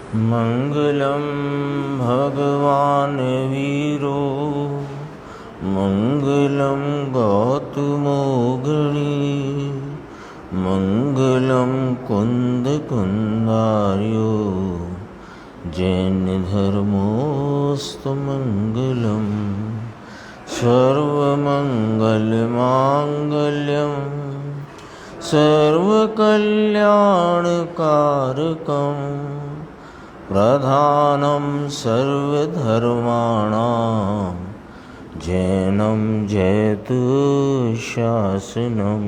मंगलम भगवान वीरो मंगलम गौतमोगणी मंगलम कुंद कुंदार्यो जैन धर्मोस्तु मंगलम सर्वमंगल मांगल्यम सर्वकल्याणकारकम प्रधानं सर्वधर्माणां जैनं जयतु शासनम्।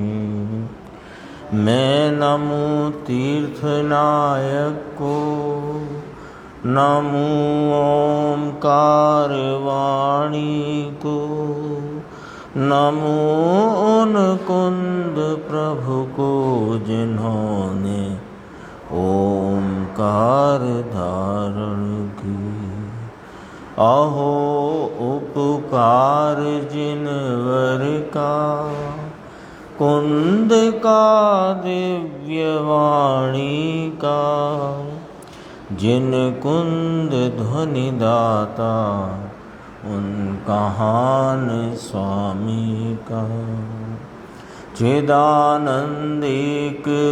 मैं नमो तीर्थनायक को, नमो ओंकार वाणी को, नमो उन कुंद प्रभु को जिन्होंने ओंकार धारण की। अहो उपकार जिनवर का, कुंद का दिव्य वाणी का, जिन कुंद ध्वनि दाता उन कहान स्वामी का। चिदानंदिक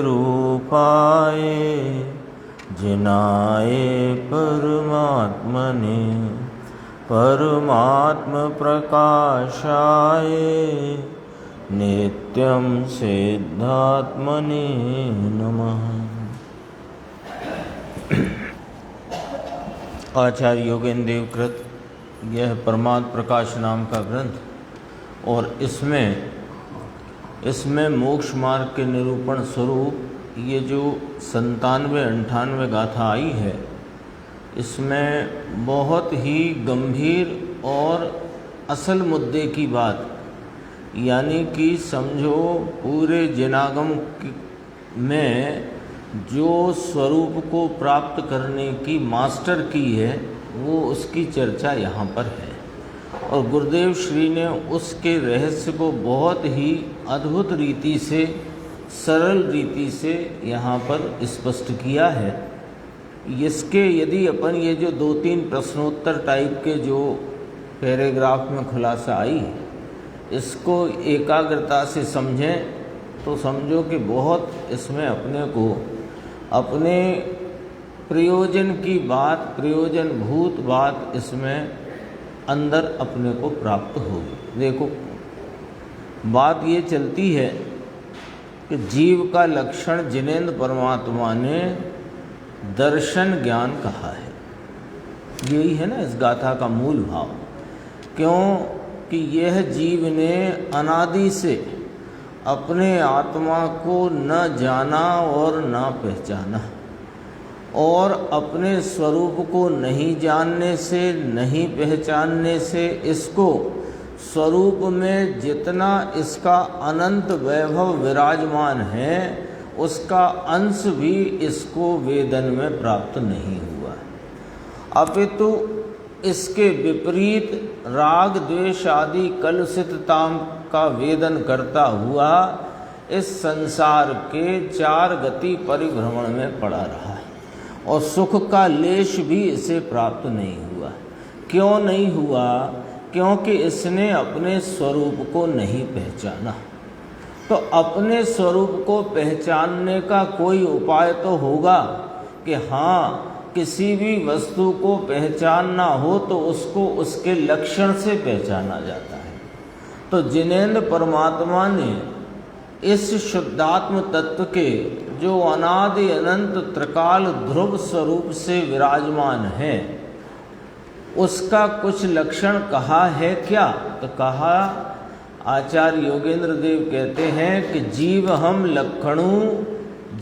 रूपाए जिनाए परमात्मने, परमात्म प्रकाशाय नित्यं सिद्धात्मने नमः। आचार्य योगेंद्र देव कृत यह परमात्म प्रकाश नाम का ग्रंथ, और इसमें मोक्ष मार्ग के निरूपण स्वरूप ये जो 97-98 गाथा आई है, इसमें बहुत ही गंभीर और असल मुद्दे की बात, यानी कि समझो पूरे जिनागम में जो स्वरूप को प्राप्त करने की मास्टर की है, वो उसकी चर्चा यहाँ पर है। और गुरुदेव श्री ने उसके रहस्य को बहुत ही अद्भुत रीति से, सरल रीति से यहाँ पर स्पष्ट किया है। इसके यदि अपन ये जो 2-3 प्रश्नोत्तर टाइप के जो पैराग्राफ में खुलासा आई, इसको एकाग्रता से समझें तो समझो कि बहुत इसमें अपने को अपने प्रयोजन की बात, प्रयोजनभूत बात इसमें अंदर अपने को प्राप्त होगी। देखो, बात ये चलती है कि जीव का लक्षण जिनेंद्र परमात्मा ने दर्शन ज्ञान कहा है। यही है ना इस गाथा का मूल भाव। क्यों कि यह जीव ने अनादि से अपने आत्मा को न जाना और न पहचाना, और अपने स्वरूप को नहीं जानने से, नहीं पहचानने से इसको स्वरूप में जितना इसका अनंत वैभव विराजमान है, उसका अंश भी इसको वेदन में प्राप्त नहीं हुआ। अपितु इसके विपरीत राग द्वेष आदि कलुषितता का वेदन करता हुआ इस संसार के 4 गति परिभ्रमण में पड़ा रहा है, और सुख का लेश भी इसे प्राप्त नहीं हुआ। क्यों नहीं हुआ? क्योंकि इसने अपने स्वरूप को नहीं पहचाना। तो अपने स्वरूप को पहचानने का कोई उपाय तो होगा कि हाँ, किसी भी वस्तु को पहचानना हो तो उसको उसके लक्षण से पहचाना जाता है। तो जिनेंद्र परमात्मा ने इस शुद्धात्म तत्व के जो अनादि अनंत त्रिकाल ध्रुव स्वरूप से विराजमान है, उसका कुछ लक्षण कहा है। क्या? तो कहा, आचार्य योगेंद्र देव कहते हैं कि जीव हम लक्षणु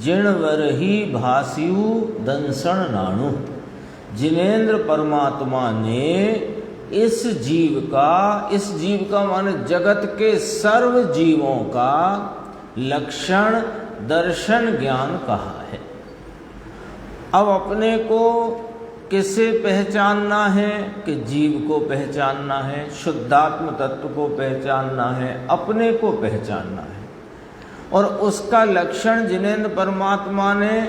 जिणवर ही भासियु दंसण नाणु। जिनेंद्र परमात्मा ने इस जीव का माने जगत के सर्व जीवों का लक्षण दर्शन ज्ञान कहा है। अब अपने को किसे पहचानना है? कि जीव को पहचानना है, शुद्धात्म तत्व को पहचानना है, अपने को पहचानना है। और उसका लक्षण जिनेंद्र परमात्मा ने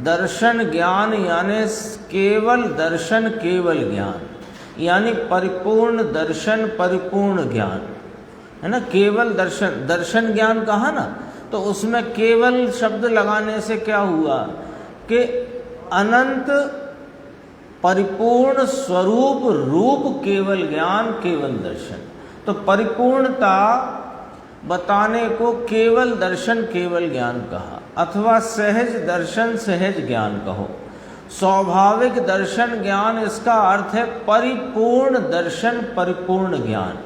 दर्शन ज्ञान यानी केवल दर्शन केवल ज्ञान, यानी परिपूर्ण दर्शन परिपूर्ण ज्ञान, है ना। केवल दर्शन, दर्शन ज्ञान कहा ना, तो उसमें केवल शब्द लगाने से क्या हुआ कि अनंत परिपूर्ण स्वरूप रूप केवल ज्ञान केवल दर्शन। तो परिपूर्णता बताने को केवल दर्शन केवल ज्ञान कहा, अथवा सहज दर्शन सहज ज्ञान कहो। स्वाभाविक दर्शन ज्ञान, इसका अर्थ है परिपूर्ण दर्शन परिपूर्ण ज्ञान।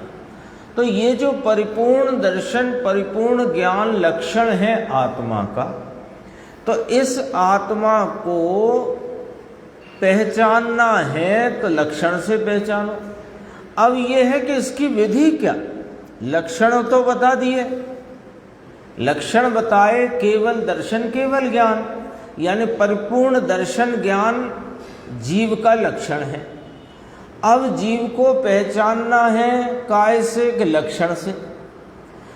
तो ये जो परिपूर्ण दर्शन परिपूर्ण ज्ञान लक्षण है आत्मा का, तो इस आत्मा को पहचानना है तो लक्षण से पहचानो। अब ये है कि इसकी विधि क्या, लक्षण तो बता दिए, लक्षण बताए केवल दर्शन केवल ज्ञान, यानी परिपूर्ण दर्शन ज्ञान जीव का लक्षण है। अब जीव को पहचानना है काय से कि लक्षण से,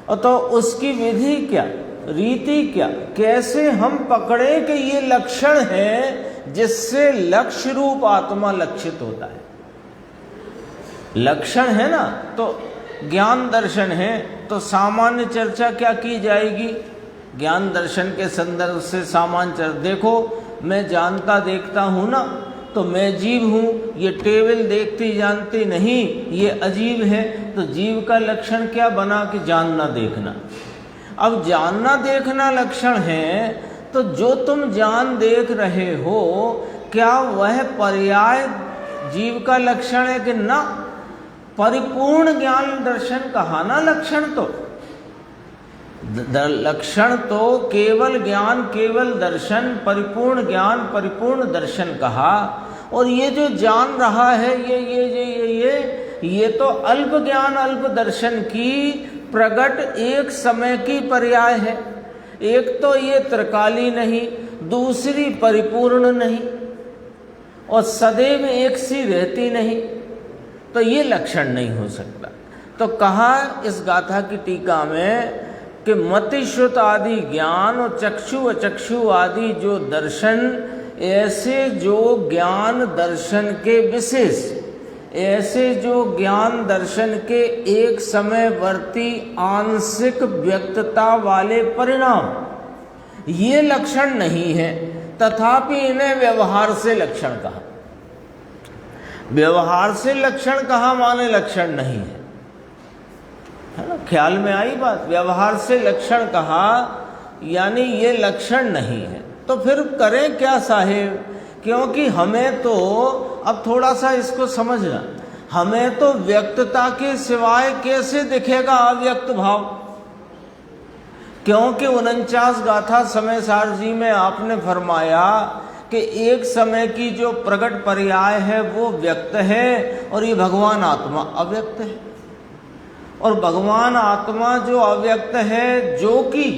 और तो उसकी विधि क्या, रीति क्या, कैसे हम पकड़े कि ये लक्षण है जिससे लक्ष्य रूप आत्मा लक्षित होता है। लक्षण है ना, तो ज्ञान दर्शन है, तो सामान्य चर्चा क्या की जाएगी, ज्ञान दर्शन के संदर्भ से सामान्य चर्चा। देखो मैं जानता देखता हूं ना, तो मैं जीव हूं, ये टेबल देखती जानती नहीं, ये अजीब है। तो जीव का लक्षण क्या बना कि जानना देखना। अब जानना देखना लक्षण है, तो जो तुम जान देख रहे हो क्या वह पर्याय जीव का लक्षण है कि ना। परिपूर्ण ज्ञान दर्शन कहा ना लक्षण, तो लक्षण तो केवल ज्ञान केवल दर्शन परिपूर्ण ज्ञान परिपूर्ण दर्शन कहा। और ये जो जान रहा है ये तो अल्प ज्ञान अल्प दर्शन की प्रगट एक समय की पर्याय है। एक तो ये त्रिकाली नहीं, दूसरी परिपूर्ण नहीं, और सदैव एक सी रहती नहीं, तो ये लक्षण नहीं हो सकता। तो कहा इस गाथा की टीका में कि मति श्रुत आदि ज्ञान और चक्षु अचक्षु आदि जो दर्शन, ऐसे जो ज्ञान दर्शन के विशेष, ऐसे जो ज्ञान दर्शन के एक समयवर्ती आंशिक व्यक्तता वाले परिणाम, ये लक्षण नहीं है, तथापि इन्हें व्यवहार से लक्षण कहा। व्यवहार से लक्षण कहा माने लक्षण नहीं है ना। ख्याल में आई बात, व्यवहार से लक्षण कहा यानी ये लक्षण नहीं है। तो फिर करें क्या साहेब, क्योंकि हमें तो अब थोड़ा सा इसको समझना, हमें तो व्यक्तता के सिवाय कैसे दिखेगा अव्यक्त भाव। क्योंकि 49 गाथा समय सार जी में आपने फरमाया कि एक समय की जो प्रकट पर्याय है वो व्यक्त है, और ये भगवान आत्मा अव्यक्त है। और भगवान आत्मा जो अव्यक्त है, जो कि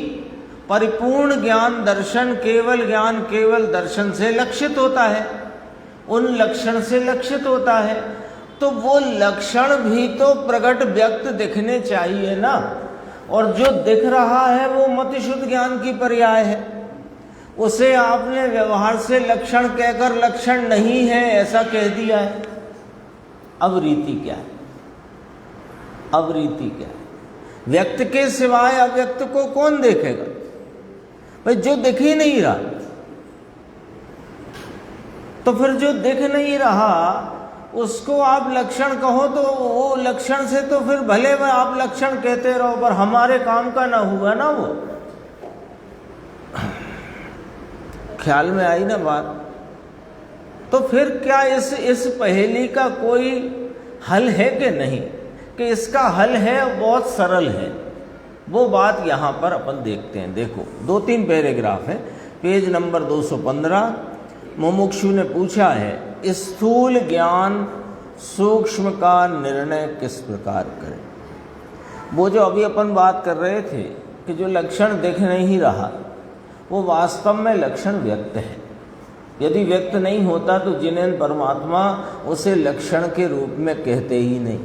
परिपूर्ण ज्ञान दर्शन केवल दर्शन से लक्षित होता है, उन लक्षण से लक्षित होता है, तो वो लक्षण भी तो प्रकट व्यक्त दिखने चाहिए ना। और जो दिख रहा है वो मति शुद्ध ज्ञान की पर्याय है, उसे आपने व्यवहार से लक्षण कहकर लक्षण नहीं है ऐसा कह दिया है। अब रीति क्या है, अब रीति क्या है, व्यक्त के सिवाय अव्यक्त को कौन देखेगा भाई, जो दिख ही नहीं रहा। तो फिर जो दिख नहीं रहा उसको आप लक्षण कहो, तो वो लक्षण से तो फिर भले में आप लक्षण कहते रहो, पर हमारे काम का ना हुआ ना वो। ख्याल में आई ना बात। तो फिर क्या इस पहेली का कोई हल है कि नहीं, कि इसका हल है, बहुत सरल है। वो बात यहाँ पर अपन देखते हैं। देखो 2-3 पैराग्राफ है, पेज नंबर 215। मुमुक्षु ने पूछा है, स्थूल ज्ञान सूक्ष्म का निर्णय किस प्रकार करें। वो जो अभी अपन बात कर रहे थे कि जो लक्षण दिख नहीं रहा वो वास्तव में लक्षण व्यक्त है। यदि व्यक्त नहीं होता तो जिनेन परमात्मा उसे लक्षण के रूप में कहते ही नहीं।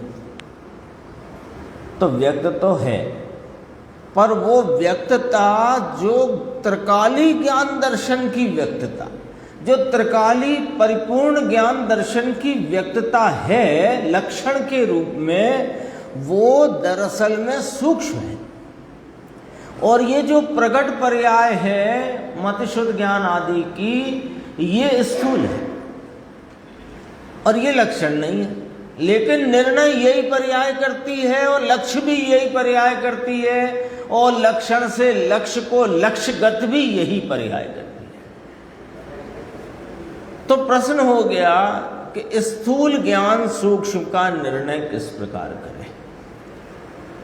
तो व्यक्त तो है, पर वो व्यक्तता जो त्रिकाली ज्ञान दर्शन की व्यक्तता, जो त्रिकाली परिपूर्ण ज्ञान दर्शन की व्यक्तता है लक्षण के रूप में, वो दरअसल में सूक्ष्म है। और ये जो प्रकट पर्याय है मतिशुद्ध ज्ञान आदि की, ये स्थूल है और ये लक्षण नहीं है। लेकिन निर्णय यही पर्याय करती है और लक्ष्य भी यही पर्याय करती है, और लक्षण से लक्ष्य को लक्ष्यगत भी यही पर्याय करती है। तो प्रश्न हो गया कि स्थूल ज्ञान सूक्ष्म का निर्णय किस प्रकार करें।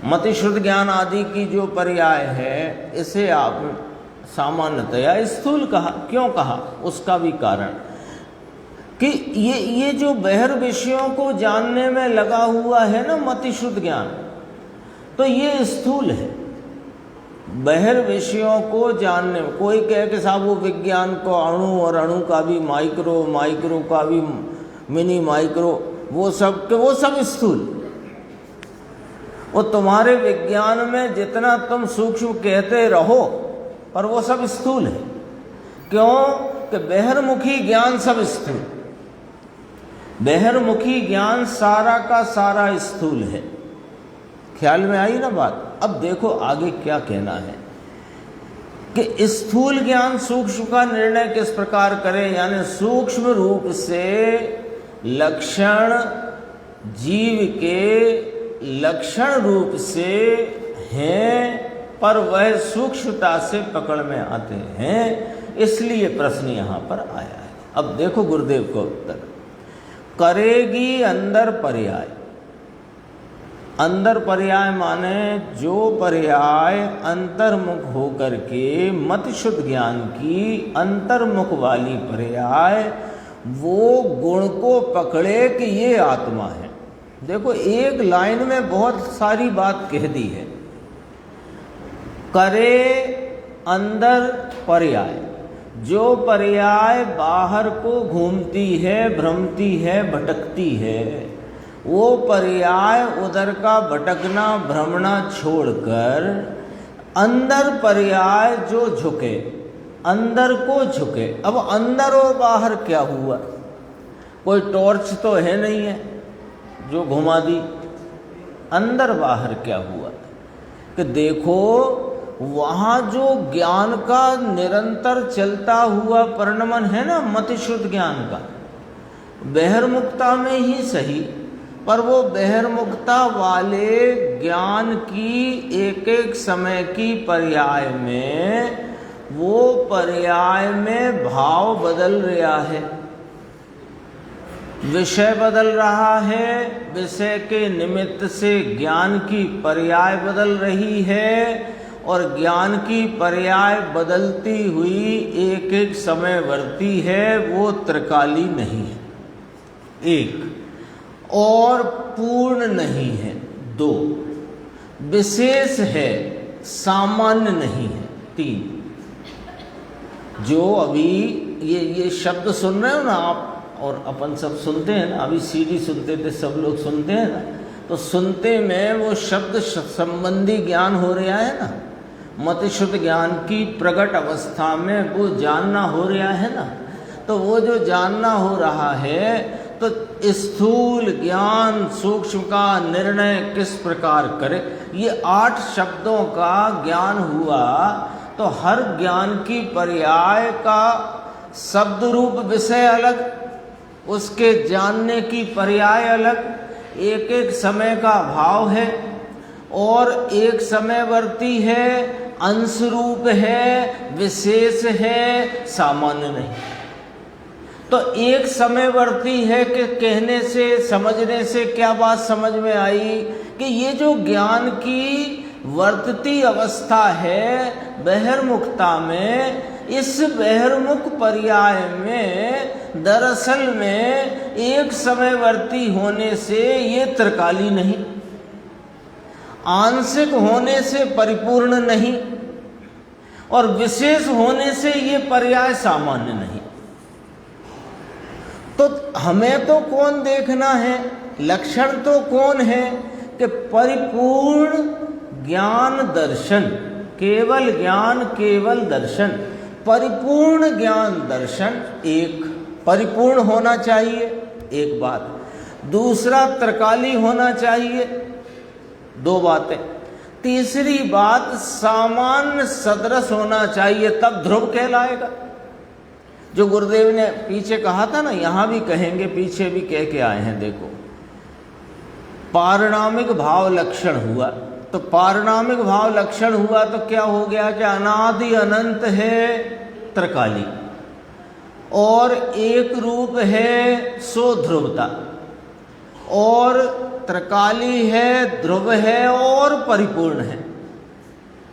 मतिशुद्ध ज्ञान आदि की जो पर्याय है, इसे आप सामान्यतया स्थूल कहा। क्यों कहा, उसका भी कारण कि ये जो बहिर् विषयों को जानने में लगा हुआ है ना मतिशुद्ध ज्ञान, तो ये स्थूल है। बहिर् विषयों को जानने में, कोई कहे कि साहब वो विज्ञान को अणु, और अणु का भी माइक्रो, माइक्रो का भी मिनी माइक्रो, वो सब स्थूल। वो तुम्हारे विज्ञान में जितना तुम सूक्ष्म कहते रहो, पर वो सब स्थूल है। क्यों कि बहिर्मुखी ज्ञान सब स्थूल, बहिर्मुखी ज्ञान सारा का सारा स्थूल है। ख्याल में आई ना बात। अब देखो आगे क्या कहना है कि स्थूल ज्ञान सूक्ष्म का निर्णय किस प्रकार करे, यानी सूक्ष्म रूप से लक्षण जीव के लक्षण रूप से हैं, पर वह सूक्ष्मता से पकड़ में आते हैं, इसलिए प्रश्न यहां पर आया है। अब देखो गुरुदेव का उत्तर, करेगी अंदर पर्याय। अंदर पर्याय माने जो पर्याय अंतर्मुख होकर के मतिशुद्ध ज्ञान की अंतर्मुख वाली पर्याय वो गुण को पकड़े कि ये आत्मा है। देखो एक लाइन में बहुत सारी बात कह दी है। करे अंदर पर्याय, जो पर्याय बाहर को घूमती है, भ्रमती है, भटकती है, वो पर्याय उधर का भटकना भ्रमणा छोड़कर अंदर पर्याय जो झुके, अंदर को झुके। अब अंदर और बाहर क्या हुआ, कोई टॉर्च तो है नहीं है जो घुमा दी। अंदर बाहर क्या हुआ कि देखो वहाँ जो ज्ञान का निरंतर चलता हुआ परिणमन है ना मतिशुद्ध ज्ञान का, बहिर्मुखता में ही सही, पर वो बहिर्मुखता वाले ज्ञान की एक एक समय की पर्याय में, वो पर्याय में भाव बदल रहा है, विषय बदल रहा है, विषय के निमित्त से ज्ञान की पर्याय बदल रही है, और ज्ञान की पर्याय बदलती हुई एक एक समय वर्ती है, वो त्रिकाली नहीं है, एक, और पूर्ण नहीं है, दो, विशेष है, सामान्य नहीं है, तीन। जो अभी ये शब्द सुन रहे हो ना आप, और अपन सब सुनते हैं ना, अभी सीडी सुनते थे, सब लोग सुनते हैं ना, तो सुनते में वो शब्द संबंधी ज्ञान हो रहा है ना, मतिशुद्ध ज्ञान की प्रकट अवस्था में वो जानना हो रहा है ना। तो वो जो जानना हो रहा है, तो स्थूल ज्ञान सूक्ष्म का निर्णय किस प्रकार करे, ये 8 शब्दों का ज्ञान हुआ। तो हर ज्ञान की पर्याय का शब्द रूप विषय अलग, उसके जानने की पर्याय अलग, एक एक समय का भाव है, और एक समयवर्ती है, अंश रूप है, विशेष है, सामान्य नहीं। तो एक समयवर्ती है कि कहने से, समझने से क्या बात समझ में आई कि ये जो ज्ञान की वर्तती अवस्था है बहिर्मुखता में, इस बहिर्मुख पर्याय में दरअसल में एक समयवर्ती होने से ये त्रिकाली नहीं, आंशिक होने से परिपूर्ण नहीं, और विशेष होने से ये पर्याय सामान्य नहीं। तो हमें तो कौन देखना है, लक्षण तो कौन है कि परिपूर्ण ज्ञान दर्शन, केवल ज्ञान केवल दर्शन, परिपूर्ण ज्ञान दर्शन एक परिपूर्ण होना चाहिए, एक बात। दूसरा त्रिकाली होना चाहिए, दो बातें। तीसरी बात सामान्य सदृश होना चाहिए, तब ध्रुव कहलाएगा। जो गुरुदेव ने पीछे कहा था ना, यहां भी कहेंगे, पीछे भी कह के आए हैं। देखो, पारिणामिक भाव लक्षण हुआ, तो पारिणामिक भाव लक्षण हुआ तो क्या हो गया कि अनादि अनंत है त्रिकाली और एक रूप है सो ध्रुवता, और त्रिकाली है, ध्रुव है और परिपूर्ण है,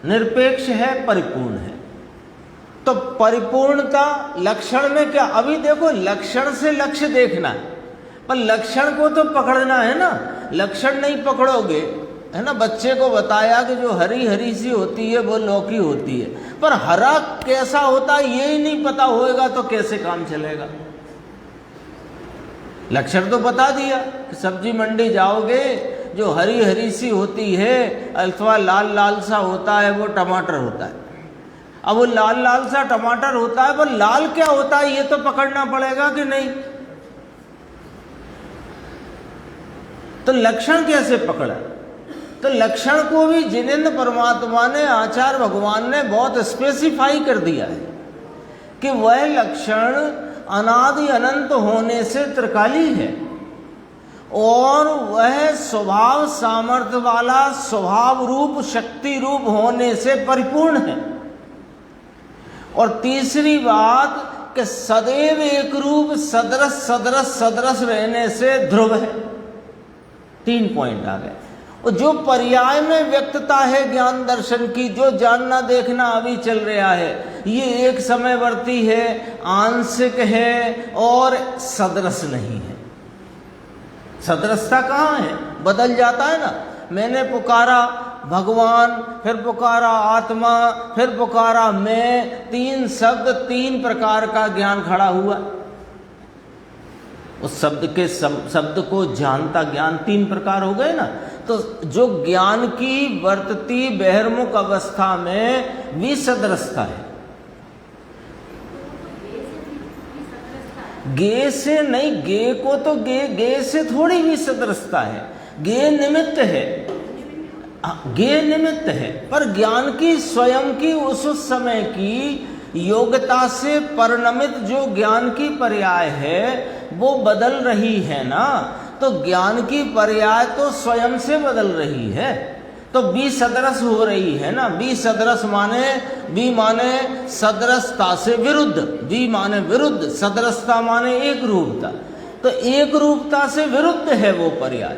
निरपेक्ष है, परिपूर्ण है। तो परिपूर्णता लक्षण में क्या, अभी देखो लक्षण से लक्ष्य देखना है, पर लक्षण को तो पकड़ना है ना। लक्षण नहीं पकड़ोगे, है ना। बच्चे को बताया कि जो हरी हरी सी होती है वो लौकी होती है, पर हरा कैसा होता है ये ही नहीं पता होएगा तो कैसे काम चलेगा। लक्षण तो बता दिया कि सब्जी मंडी जाओगे, जो हरी हरी सी होती है अथवा लाल लाल सा होता है वो टमाटर होता है। अब वो लाल लाल सा टमाटर होता है, पर लाल क्या होता है ये तो पकड़ना पड़ेगा कि नहीं। तो लक्षण कैसे पकड़ा, तो लक्षण को भी जिनेंद्र परमात्मा ने, आचार्य भगवान ने बहुत स्पेसिफाई कर दिया है कि वह लक्षण अनादि अनंत होने से त्रिकाली है और वह स्वभाव सामर्थ्य वाला, स्वभाव रूप, शक्ति रूप होने से परिपूर्ण है। और तीसरी बात कि सदैव एक रूप, सदृश सदृश सदृश रहने से ध्रुव है। 3 पॉइंट आ गए। और जो पर्याय में व्यक्तता है ज्ञान दर्शन की, जो जानना देखना अभी चल रहा है, ये एक समयवर्ती है, आंशिक है और सदृश नहीं है। सदृशता कहाँ है, बदल जाता है ना। मैंने पुकारा भगवान, फिर पुकारा आत्मा, फिर पुकारा मैं, 3 शब्द, 3 प्रकार का ज्ञान खड़ा हुआ। उस शब्द के शब्द को जानता ज्ञान 3 प्रकार हो गए ना। तो जो ज्ञान की वर्तती बहिर्मुख अवस्था में विसदृशता है, गे से नहीं, गे को तो गे से थोड़ी विसदृशता है, गे निमित्त है, गे निमित्त है, पर ज्ञान की स्वयं की उस समय की योग्यता से परिणमित जो ज्ञान की पर्याय है वो बदल रही है ना। तो ज्ञान की पर्याय तो स्वयं से बदल रही है, तो बी सदृश हो रही है ना। बी सदृश माने, बी माने सदृशता से विरुद्ध, बी माने विरुद्ध, सदृशता माने एक रूपता। तो एक रूपता से विरुद्ध है वो पर्याय,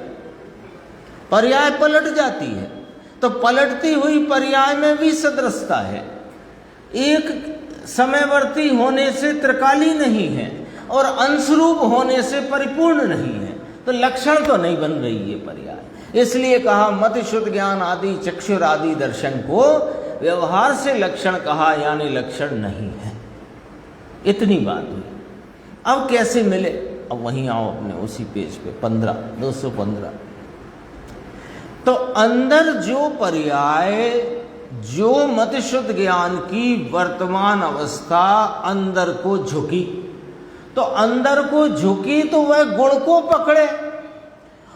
पर्याय पलट जाती है। तो पलटती हुई पर्याय में भी सदृशता है, एक समयवर्ती होने से त्रिकाली नहीं है और अंशरूप होने से परिपूर्ण नहीं है। तो लक्षण तो नहीं बन रही है पर्याय। इसलिए कहा मति शुद्ध ज्ञान आदि चक्षुर आदि दर्शन को व्यवहार से लक्षण कहा, यानी लक्षण नहीं है। इतनी बात हुई। अब कैसे मिले, अब वहीं आओ अपने उसी पेज पे 215। तो अंदर जो पर्याय, जो मति शुद्ध ज्ञान की वर्तमान अवस्था अंदर को झुकी, तो अंदर को झुकी तो वह गुण को पकड़े,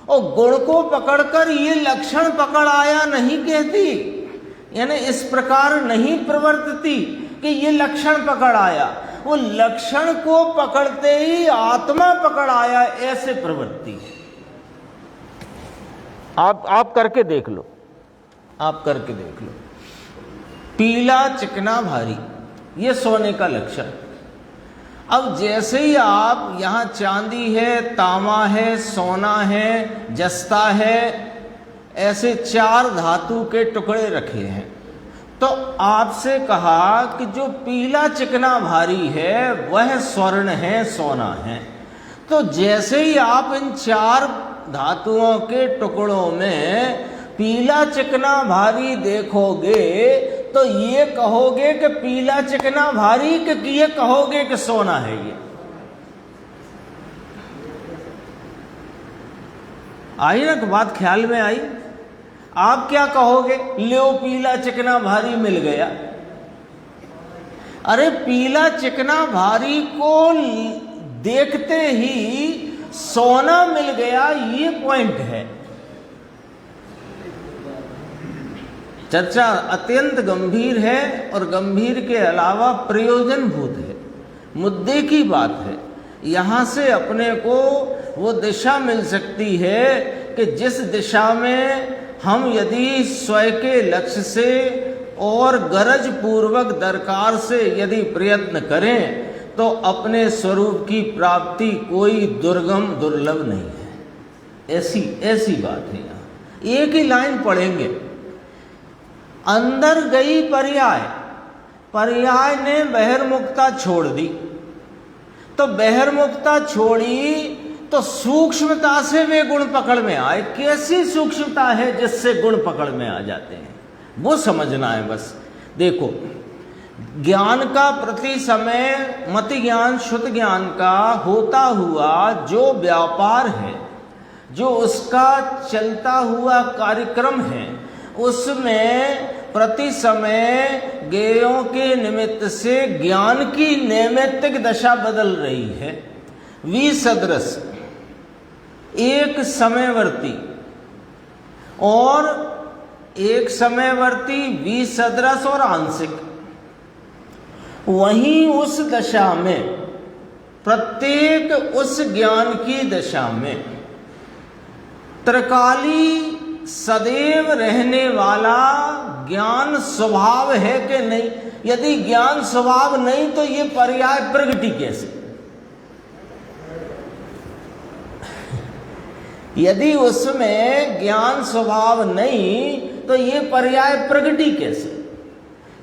और गुण को पकड़कर ये लक्षण पकड़ आया नहीं कहती, यानी इस प्रकार नहीं प्रवर्तती कि ये लक्षण पकड़ आया। वो लक्षण को पकड़ते ही आत्मा पकड़ आया, ऐसे प्रवृत्ति। आप करके देख लो, आप करके देख लो। पीला चिकना भारी, ये सोने का लक्षण। अब जैसे ही आप यहाँ चांदी है, तांबा है, सोना है, जस्ता है, ऐसे 4 धातु के टुकड़े रखे हैं, तो आपसे कहा कि जो पीला चिकना भारी है वह स्वर्ण है, सोना है। तो जैसे ही आप इन 4 धातुओं के टुकड़ों में पीला चिकना भारी देखोगे तो ये कहोगे कि पीला चिकना भारी, कि ये कहोगे कि सोना है। ये आई ना, तो बात ख्याल में आई। आप क्या कहोगे, लो पीला चिकना भारी मिल गया। अरे पीला चिकना भारी को देखते ही सोना मिल गया, ये पॉइंट है। चर्चा अत्यंत गंभीर है और गंभीर के अलावा प्रयोजनभूत है, मुद्दे की बात है। यहाँ से अपने को वो दिशा मिल सकती है कि जिस दिशा में हम यदि स्वयं के लक्ष्य से और गरज पूर्वक दरकार से यदि प्रयत्न करें तो अपने स्वरूप की प्राप्ति कोई दुर्लभ नहीं है। ऐसी बात है। यहाँ एक ही लाइन पढ़ेंगे, अंदर गई पर्याय ने बहिर्मुखता छोड़ दी, तो बहिर्मुखता छोड़ी तो सूक्ष्मता से वे गुण पकड़ में आए। कैसी सूक्ष्मता है जिससे गुण पकड़ में आ जाते हैं, वो समझना है बस। देखो, ज्ञान का प्रति समय मति ज्ञान शुद्ध ज्ञान का होता हुआ जो व्यापार है, जो उसका चलता हुआ कार्यक्रम है, उसमें प्रति समय ज्ञेयों के निमित्त से ज्ञान की नैमित्तिक दशा बदल रही है। विसदृश, एक समयवर्ती और एक समयवर्ती, विसदृश और आंशिक। वहीं उस दशा में, प्रत्येक उस ज्ञान की दशा में त्रिकाली सदैव रहने वाला ज्ञान स्वभाव है कि नहीं? यदि ज्ञान स्वभाव नहीं तो ये पर्याय प्रगति कैसे? यदि उसमें ज्ञान स्वभाव नहीं तो ये पर्याय प्रगति कैसे?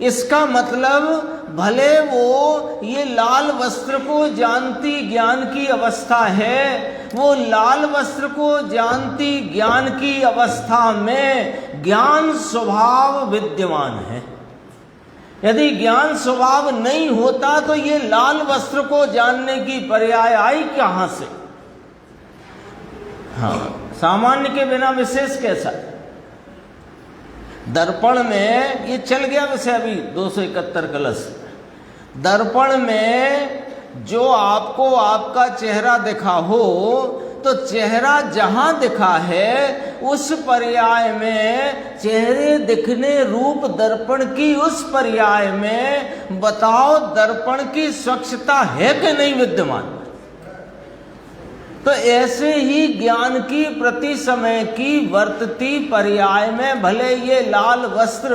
इसका मतलब भले वो ये लाल वस्त्र को जानती ज्ञान की अवस्था है, वो लाल वस्त्र को जानती ज्ञान की अवस्था में ज्ञान स्वभाव विद्यमान है। यदि ज्ञान स्वभाव नहीं होता तो ये लाल वस्त्र को जानने की पर्याय आई कहां से? हाँ, सामान्य के बिना विशेष कैसा? दर्पण में ये चल गया वैसे अभी 271 कलश। दर्पण में जो आपको आपका चेहरा दिखा हो तो चेहरा जहां दिखा है उस पर्याय में, चेहरे दिखने रूप दर्पण की उस पर्याय में बताओ दर्पण की स्वच्छता है कि नहीं विद्यमान? तो ऐसे ही ज्ञान की प्रति समय की वर्तती पर्याय में भले ये लाल वस्त्र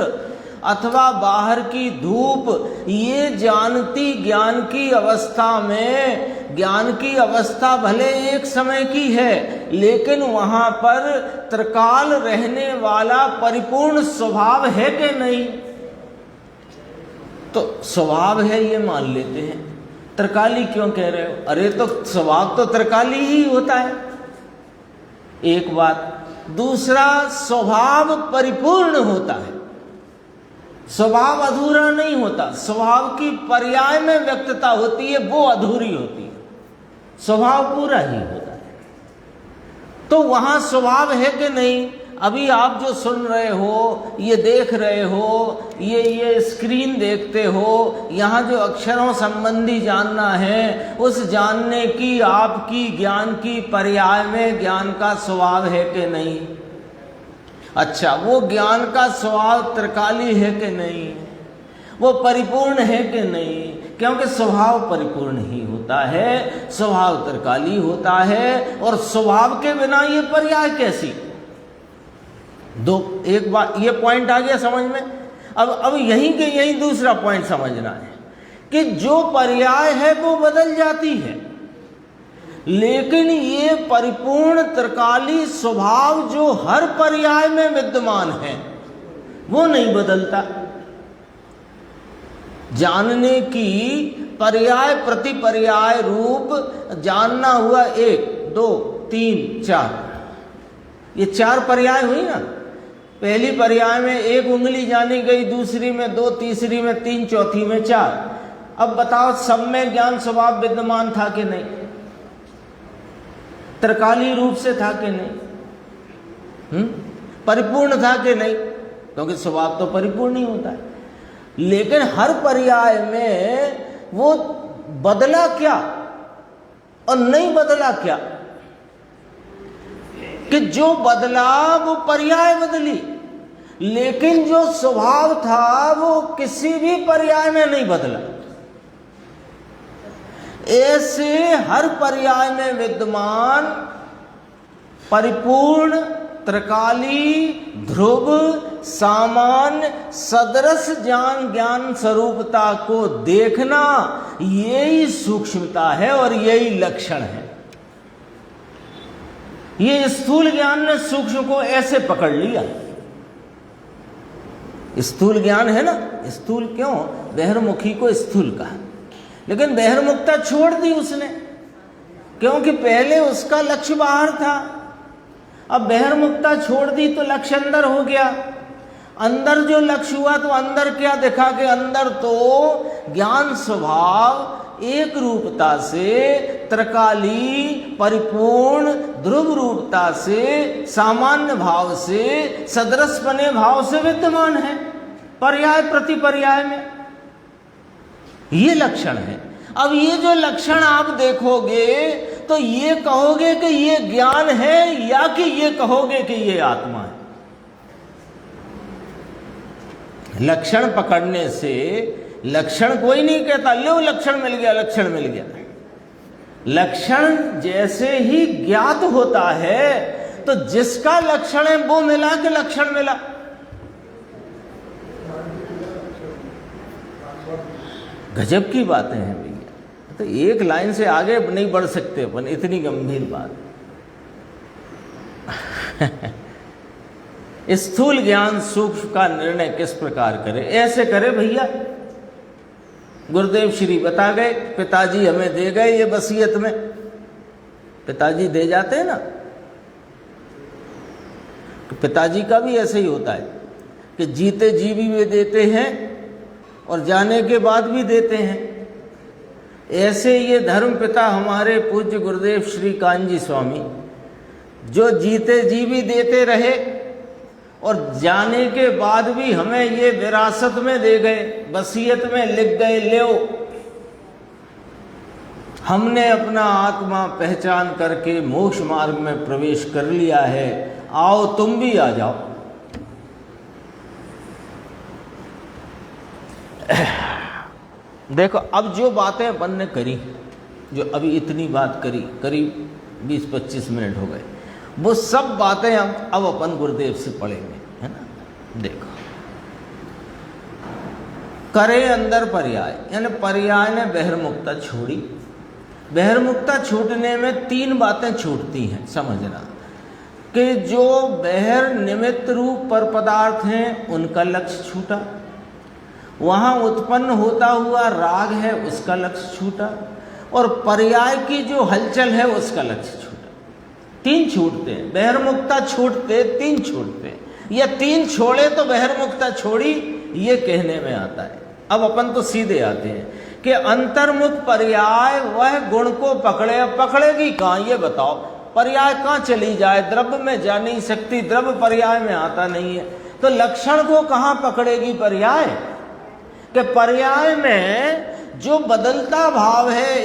अथवा बाहर की धूप ये जानती ज्ञान की अवस्था में, ज्ञान की अवस्था भले एक समय की है, लेकिन वहां पर त्रिकाल रहने वाला परिपूर्ण स्वभाव है कि नहीं? तो स्वभाव है ये मान लेते हैं। त्रिकाली क्यों कह रहे हो? अरे तो स्वभाव तो त्रिकाली ही होता है, एक बात। दूसरा, स्वभाव परिपूर्ण होता है, स्वभाव अधूरा नहीं होता। स्वभाव की पर्याय में व्यक्तता होती है, वो अधूरी होती है, स्वभाव पूरा ही होता है। तो वहां स्वभाव है कि नहीं? अभी आप जो सुन रहे हो, ये देख रहे हो, ये स्क्रीन देखते हो, यहाँ जो अक्षरों संबंधी जानना है, उस जानने की आपकी ज्ञान की पर्याय में ज्ञान का स्वभाव है कि नहीं? अच्छा, वो ज्ञान का स्वभाव त्रिकाली है कि नहीं? वो परिपूर्ण है कि नहीं? क्योंकि स्वभाव परिपूर्ण ही होता है, स्वभाव त्रिकाली होता है, और स्वभाव के बिना ये पर्याय कैसी? एक बात ये पॉइंट आ गया समझ में। अब यहीं के यहीं दूसरा पॉइंट समझना है कि जो पर्याय है वो बदल जाती है, लेकिन ये परिपूर्ण त्रिकाली स्वभाव जो हर पर्याय में विद्यमान है वो नहीं बदलता। जानने की पर्याय प्रति पर्याय रूप जानना हुआ 1 2 3 4, ये 4 पर्याय हुई ना। पहली पर्याय में 1 उंगली जानी गई, दूसरी में 2, तीसरी में 3, चौथी में 4। अब बताओ सब में ज्ञान स्वभाव विद्यमान था कि नहीं? त्रिकाली रूप से था कि नहीं? परिपूर्ण था कि नहीं? क्योंकि स्वभाव तो परिपूर्ण ही होता है। लेकिन हर पर्याय में वो बदला क्या और नहीं बदला क्या, कि जो बदला वो पर्याय बदली, लेकिन जो स्वभाव था वो किसी भी पर्याय में नहीं बदला। ऐसे हर पर्याय में विद्यमान परिपूर्ण त्रिकाली ध्रुव सामान्य सदृश ज्ञान स्वरूपता को देखना, यही सूक्ष्मता है और यही लक्षण है। ये स्थूल ज्ञान ने सूक्ष्म को ऐसे पकड़ लिया। स्थूल ज्ञान है ना, स्थूल क्यों, बहिर्मुखी को स्थूल कहा, लेकिन बहिर्मुखता छोड़ दी उसने, क्योंकि पहले उसका लक्ष्य बाहर था। अब बहिर्मुखता छोड़ दी तो लक्ष्य अंदर हो गया। अंदर जो लक्ष्य हुआ तो अंदर क्या देखा कि अंदर तो ज्ञान स्वभाव एक रूपता से त्रिकाली परिपूर्ण ध्रुव रूपता से सामान्य भाव से सदृशपने भाव से विद्यमान है, पर्याय प्रति पर्याय में। ये लक्षण है। अब ये जो लक्षण आप देखोगे तो ये कहोगे कि ये ज्ञान है या कि ये कहोगे कि ये आत्मा है। लक्षण पकड़ने से लक्षण कोई नहीं कहता लो लक्षण मिल गया, लक्षण मिल गया। लक्षण जैसे ही ज्ञात होता है तो जिसका लक्षण है वो मिला कि लक्षण मिला। गजब की बातें हैं भैया, तो एक लाइन से आगे नहीं बढ़ सकते अपन, इतनी गंभीर बात। स्थूल ज्ञान सूक्ष्म का निर्णय किस प्रकार करे, ऐसे करे भैया। गुरुदेव श्री बता गए, पिताजी हमें दे गए ये वसीयत में, पिताजी दे जाते हैं ना, तो पिताजी का भी ऐसे ही होता है कि जीते जी भी वे देते हैं और जाने के बाद भी देते हैं। ऐसे ये धर्म पिता हमारे पूज्य गुरुदेव श्री कांजी स्वामी, जो जीते जी भी देते रहे और जाने के बाद भी हमें ये विरासत में दे गए, वसीयत में लिख गए, लो हमने अपना आत्मा पहचान करके मोक्ष मार्ग में प्रवेश कर लिया है, आओ तुम भी आ जाओ। देखो अब जो बातें अपन ने करी, जो अभी इतनी बात करी, करीब 20-25 मिनट हो गए, वो सब बातें अब अपन गुरुदेव से पढ़ेंगे, है ना। देखो, करे अंदर पर्याय, यानी पर्याय ने बहिर्मुखता छोड़ी। बहिर्मुखता छूटने में 3 बातें छूटती हैं, समझना कि जो बहिर निमित्त रूप पर पदार्थ हैं उनका लक्ष्य छूटा, वहाँ उत्पन्न होता हुआ राग है उसका लक्ष्य छूटा, और पर्याय की जो हलचल है उसका लक्ष्य छूटा। 3 छूटते हैं, बहिर्मुखता छूटते 3 छूटते हैं, या 3 छोड़े तो बहिर्मुखता छोड़ी, ये कहने में आता है। अब अपन तो सीधे आते हैं कि अंतर्मुख पर्याय वह गुण को पकड़े, अब पकड़ेगी कहाँ ये बताओ। पर्याय कहाँ चली जाए, द्रव्य में जा नहीं सकती, द्रव्य पर्याय में आता नहीं है, तो लक्षण को कहाँ पकड़ेगी पर्याय, कि पर्याय में जो बदलता भाव है,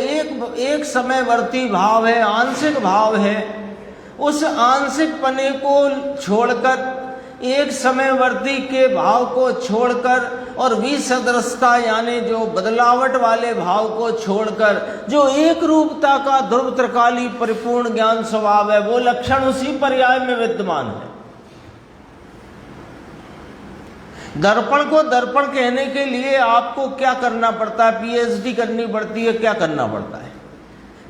एक समयवर्ती भाव है, आंशिक भाव है, उस आंशिक पने को छोड़कर, एक समयवर्ती के भाव को छोड़कर और विसदृशता यानी जो बदलावट वाले भाव को छोड़कर जो एक रूपता का ध्रुव त्रिकाली परिपूर्ण ज्ञान स्वभाव है, वो लक्षण उसी पर्याय में विद्यमान है। दर्पण को दर्पण कहने के लिए आपको क्या करना पड़ता है, पीएचडी करनी पड़ती है, क्या करना पड़ता है।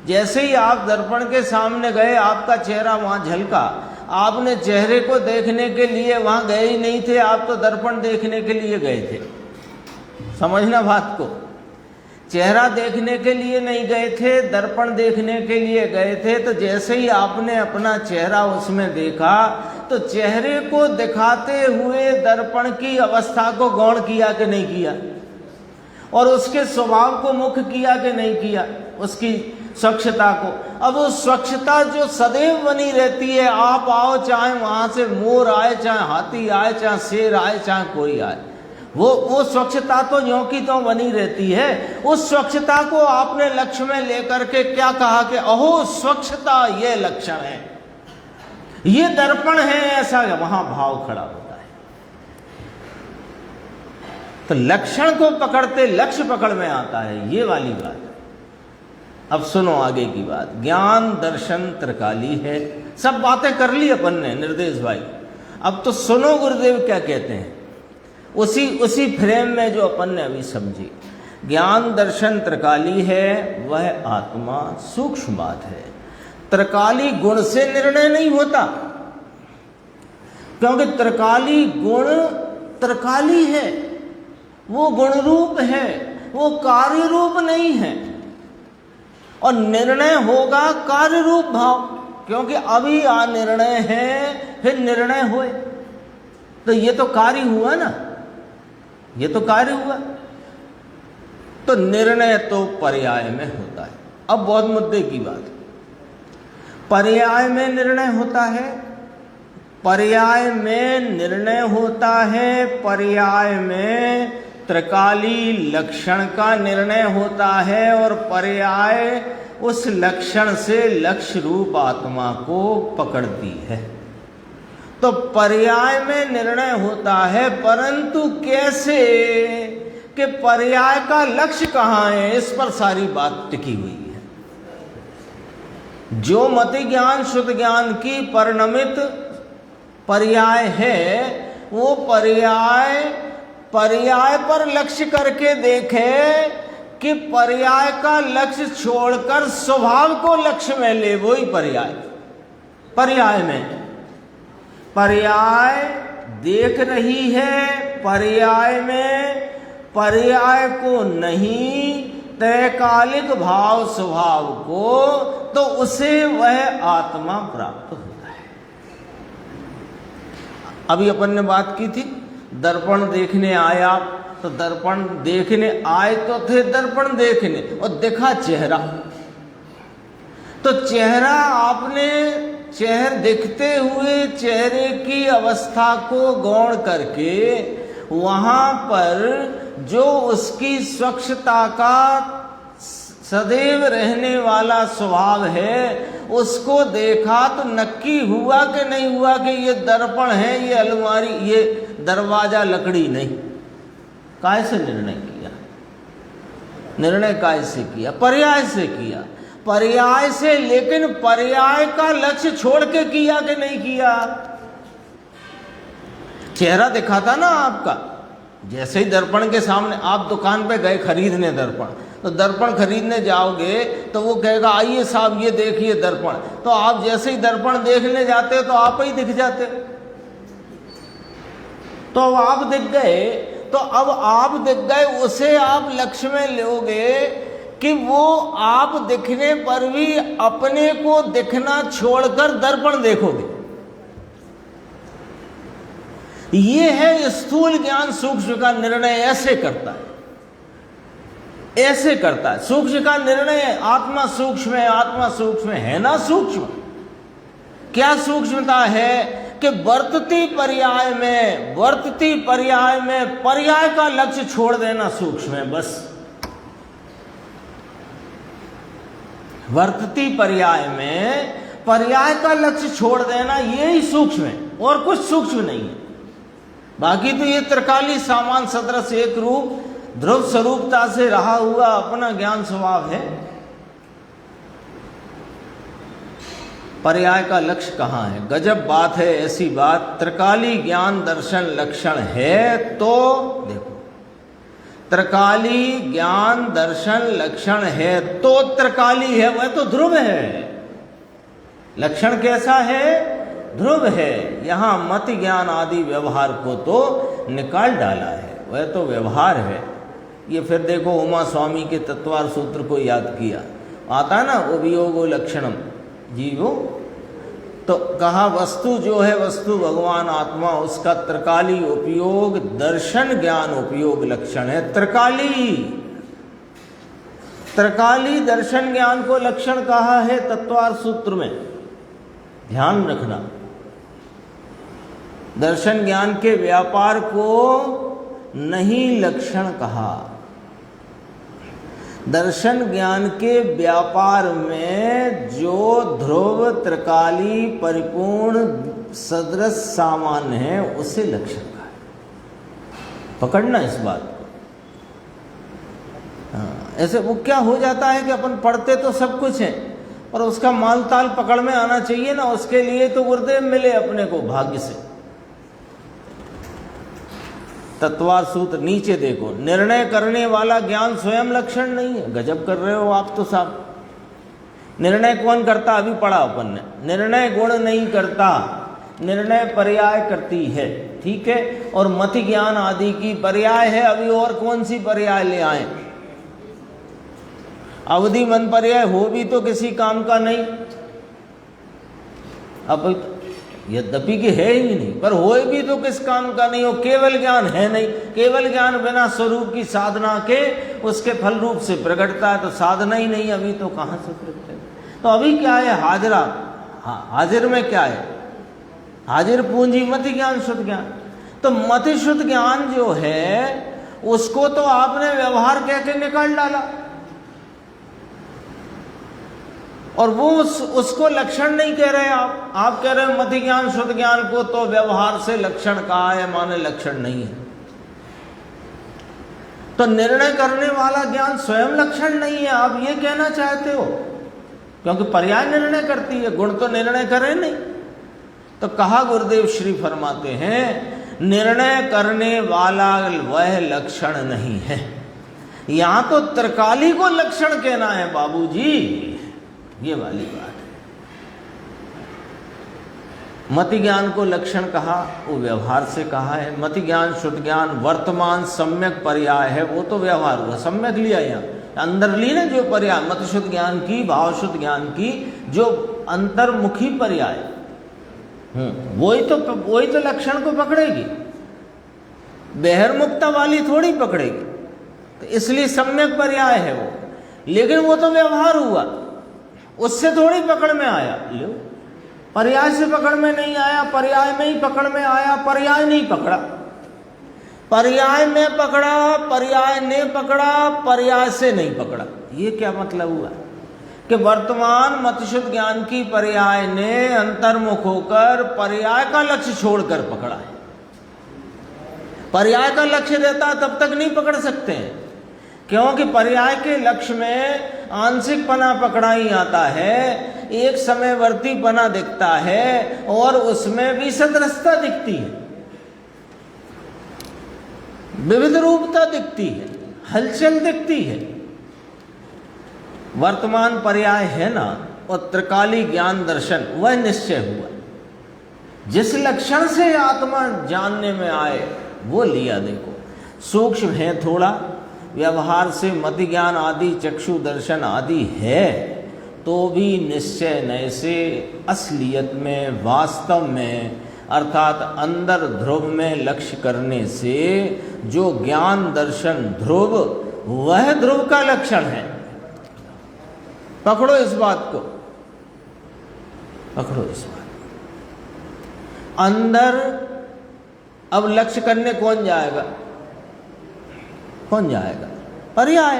जैसे ही आप दर्पण के सामने गए, आपका चेहरा वहां झलका, आपने चेहरे को देखने के लिए वहां गए ही नहीं थे, आप तो दर्पण देखने के लिए गए थे। समझना बात को, चेहरा देखने के लिए नहीं गए थे, दर्पण देखने के लिए गए थे। तो जैसे ही आपने अपना चेहरा उसमें देखा तो चेहरे को दिखाते हुए दर्पण की अवस्था को गौण किया कि नहीं किया, और उसके स्वभाव को मुख्य किया कि नहीं किया, उसकी स्वच्छता को। अब वो स्वच्छता जो सदैव बनी रहती है, आप आओ चाहे वहां से मोर आए, चाहे हाथी आए, चाहे शेर आए, चाहे कोई आए, वो स्वच्छता तो ज्यों की त्यों बनी रहती है। उस स्वच्छता को आपने लक्ष्य में लेकर के क्या कहा कि अहो स्वच्छता ये लक्षण है, ये दर्पण है, ऐसा वहां भाव खड़ा होता है। तो लक्षण को पकड़ते लक्ष्य पकड़ में आता है, ये वाली बात। अब सुनो आगे की बात। ज्ञान दर्शन त्रिकाली है। सब बातें कर ली अपन ने निर्देश भाई, अब तो सुनो गुरुदेव क्या कहते हैं, उसी फ्रेम में जो अपन ने अभी समझी। ज्ञान दर्शन त्रिकाली है, वह आत्मा सूक्ष्म बात है। त्रिकाली गुण से निर्णय नहीं होता, क्योंकि त्रिकाली गुण त्रिकाली है, वो गुण रूप है, वो कार्य रूप नहीं है। और निर्णय होगा कार्य रूप भाव, क्योंकि अभी आ निर्णय है फिर निर्णय होए, तो ये तो कार्य हुआ ना, ये तो कार्य हुआ। तो निर्णय तो पर्याय में होता है। अब बहुत मुद्दे की बात, पर्याय में निर्णय होता है, पर्याय में निर्णय होता है, पर्याय में त्रिकाली लक्षण का निर्णय होता है, और पर्याय उस लक्षण से लक्ष्य रूप आत्मा को पकड़ती है। तो पर्याय में निर्णय होता है, परंतु कैसे कि पर्याय का लक्ष्य कहाँ है, इस पर सारी बात टिकी हुई है। जो मति ज्ञान शुद्ध ज्ञान की परिणमित पर्याय है, वो पर्याय पर लक्ष्य करके देखे कि पर्याय का लक्ष्य छोड़कर स्वभाव को लक्ष्य में ले, वही पर्याय में पर्याय देख रही है, पर्याय में पर्याय को नहीं, त्रैकालिक भाव स्वभाव को, तो उसे वह आत्मा प्राप्त होता है। अभी अपन ने बात की थी, दर्पण देखने आया, तो दर्पण देखने आए तो थे दर्पण देखने, और देखा चेहरा। तो चेहरा आपने दिखते हुए चेहरे की अवस्था को गौण करके वहां पर जो उसकी स्वच्छता का सदैव रहने वाला स्वभाव है, उसको देखा तो नक्की हुआ कि नहीं हुआ कि ये दर्पण है, ये अलमारी, ये दरवाजा लकड़ी नहीं। काय से निर्णय किया? निर्णय काय से किया? पर्याय से किया, पर्याय से। लेकिन पर्याय का लक्ष्य छोड़ के किया कि नहीं किया? चेहरा दिखा था ना आपका। जैसे ही दर्पण के सामने आप दुकान पे गए खरीदने दर्पण, तो दर्पण खरीदने जाओगे तो वो कहेगा आइए साहब ये देखिए दर्पण, तो आप जैसे ही दर्पण देखने जाते हो तो आप ही दिख जाते। तो अब आप दिख गए, तो अब आप दिख गए, उसे आप लक्ष्य में लोगे कि वो आप दिखने पर भी अपने को दिखना छोड़कर दर्पण देखोगे। ये है स्थूल ज्ञान। सूक्ष्म का निर्णय ऐसे करता है, ऐसे करता है। सूक्ष्म का निर्णय आत्मा सूक्ष्म है, आत्मा सूक्ष्म है ना सूक्ष्म। क्या सूक्ष्मता है कि वर्तती पर्याय में पर्याय का लक्ष्य छोड़ देना सूक्ष्म है। बस वर्तती पर्याय में पर्याय का लक्ष्य छोड़ देना, यही सूक्ष्म है, और कुछ सूक्ष्म नहीं है। बाकी तो ये त्रिकाली सामान सदृश एक रूप ध्रुव स्वरूपता से रहा हुआ अपना ज्ञान स्वभाव है। पर्याय का लक्ष्य कहाँ है? गजब बात है, ऐसी बात। त्रिकाली ज्ञान दर्शन लक्षण है तो देखो, त्रिकाली ज्ञान दर्शन लक्षण है तो त्रिकाली है, वह तो ध्रुव है। लक्षण कैसा है? ध्रुव है। यहाँ मत ज्ञान आदि व्यवहार को तो निकाल डाला है, वह तो व्यवहार है। ये फिर देखो उमा स्वामी के तत्वार सूत्र को याद किया, आता ना उपयोगो लक्षणम जीवो, तो कहा वस्तु जो है, वस्तु भगवान आत्मा, उसका त्रिकाली उपयोग दर्शन ज्ञान उपयोग लक्षण है। त्रिकाली दर्शन ज्ञान को लक्षण कहा है तत्वार सूत्र में, ध्यान रखना। दर्शन ज्ञान के व्यापार को नहीं लक्षण कहा। दर्शन ज्ञान के व्यापार में जो ध्रुव त्रिकाली परिपूर्ण सदृश सामान्य है उसे लक्षण कहा है। पकड़ना इस बात को। ऐसे वो क्या हो जाता है कि अपन पढ़ते तो सब कुछ है और उसका माल ताल पकड़ में आना चाहिए ना, उसके लिए तो गुरुदेव मिले अपने को भाग्य से। तत्वार सूत्र नीचे देखो, निर्णय करने वाला ज्ञान स्वयं लक्षण नहीं है। गजब कर रहे हो आप तो साहब। निर्णय कौन करता? अभी पढ़ा अपन ने। निर्णय गुण नहीं करता, निर्णय पर्याय करती है, ठीक है। और मति ज्ञान आदि की पर्याय है। अभी और कौन सी पर्याय ले आए? अवधि मन पर्याय हो भी तो किसी काम का नहीं। अब यद्यपि कि है ही नहीं, पर हो भी तो किस काम का नहीं हो। केवल ज्ञान है नहीं। केवल ज्ञान बिना स्वरूप की साधना के उसके फल रूप से प्रकटता है, तो साधना ही नहीं, अभी तो कहाँ से प्रकट है। तो अभी क्या है? हाजरा। हाजिर में क्या है? हाजिर पूंजी मति ज्ञान शुद्ध ज्ञान। तो मति शुद्ध ज्ञान जो है उसको तो आपने व्यवहार कह के निकाल डाला, और वो उसको लक्षण नहीं कह रहे आप कह रहे हो मति ज्ञान शुद्ध ज्ञान को तो व्यवहार से लक्षण कहा है, माने लक्षण नहीं है। तो निर्णय करने वाला ज्ञान स्वयं लक्षण नहीं है, आप ये कहना चाहते हो? क्योंकि पर्याय निर्णय करती है, गुण तो निर्णय करे नहीं। तो कहा गुरुदेव श्री फरमाते हैं, निर्णय करने वाला वह लक्षण नहीं है। यहां तो त्रिकाली को लक्षण कहना है बाबूजी, ये वाली बात है। मति ज्ञान को लक्षण कहा, वो व्यवहार से कहा है। मति ज्ञान शुद्ध ज्ञान वर्तमान सम्यक पर्याय है, वो तो व्यवहार हुआ, सम्यक लिया यहाँ अंदर ली ना जो पर्याय, मति शुद्ध ज्ञान की, भाव शुद्ध ज्ञान की जो अंतर्मुखी पर्याय, वही तो लक्षण को पकड़ेगी, बहिर्मुखता वाली थोड़ी पकड़ेगी। तो इसलिए सम्यक पर्याय है वो, लेकिन वो तो व्यवहार हुआ, उससे थोड़ी पकड़ में आया। लो, पर्याय से पकड़ में नहीं आया, पर्याय में ही पकड़ में आया। पर्याय नहीं पकड़ा, पर्याय में पकड़ा, पर्याय ने पकड़ा, पर्याय से नहीं पकड़ा। ये क्या मतलब हुआ कि वर्तमान मतिशुद्ध ज्ञान की पर्याय ने अंतर्मुख होकर पर्याय का लक्ष्य छोड़कर पकड़ा है। पर्याय का लक्ष्य रहता तब तक नहीं पकड़ सकते हैं, क्योंकि पर्याय के लक्ष्य में आंशिक पना पकड़ा ही आता है, एक समयवर्ती पना दिखता है और उसमें भी सदृशता दिखती है, विविध रूपता दिखती है, हलचल दिखती है। वर्तमान पर्याय है ना, और त्रिकाली ज्ञान दर्शन वह निश्चय हुआ। जिस लक्षण से आत्मा जानने में आए वो लिया। देखो सूक्ष्म है थोड़ा, व्यवहार से मति ज्ञान आदि चक्षु दर्शन आदि है, तो भी निश्चय नय से असलियत में, वास्तव में, अर्थात अंदर ध्रुव में लक्ष्य करने से जो ज्ञान दर्शन ध्रुव, वह ध्रुव का लक्षण है। पकड़ो इस बात को, पकड़ो इस बात। अंदर अब लक्ष्य करने कौन जाएगा? कौन जाएगा? पर्याय।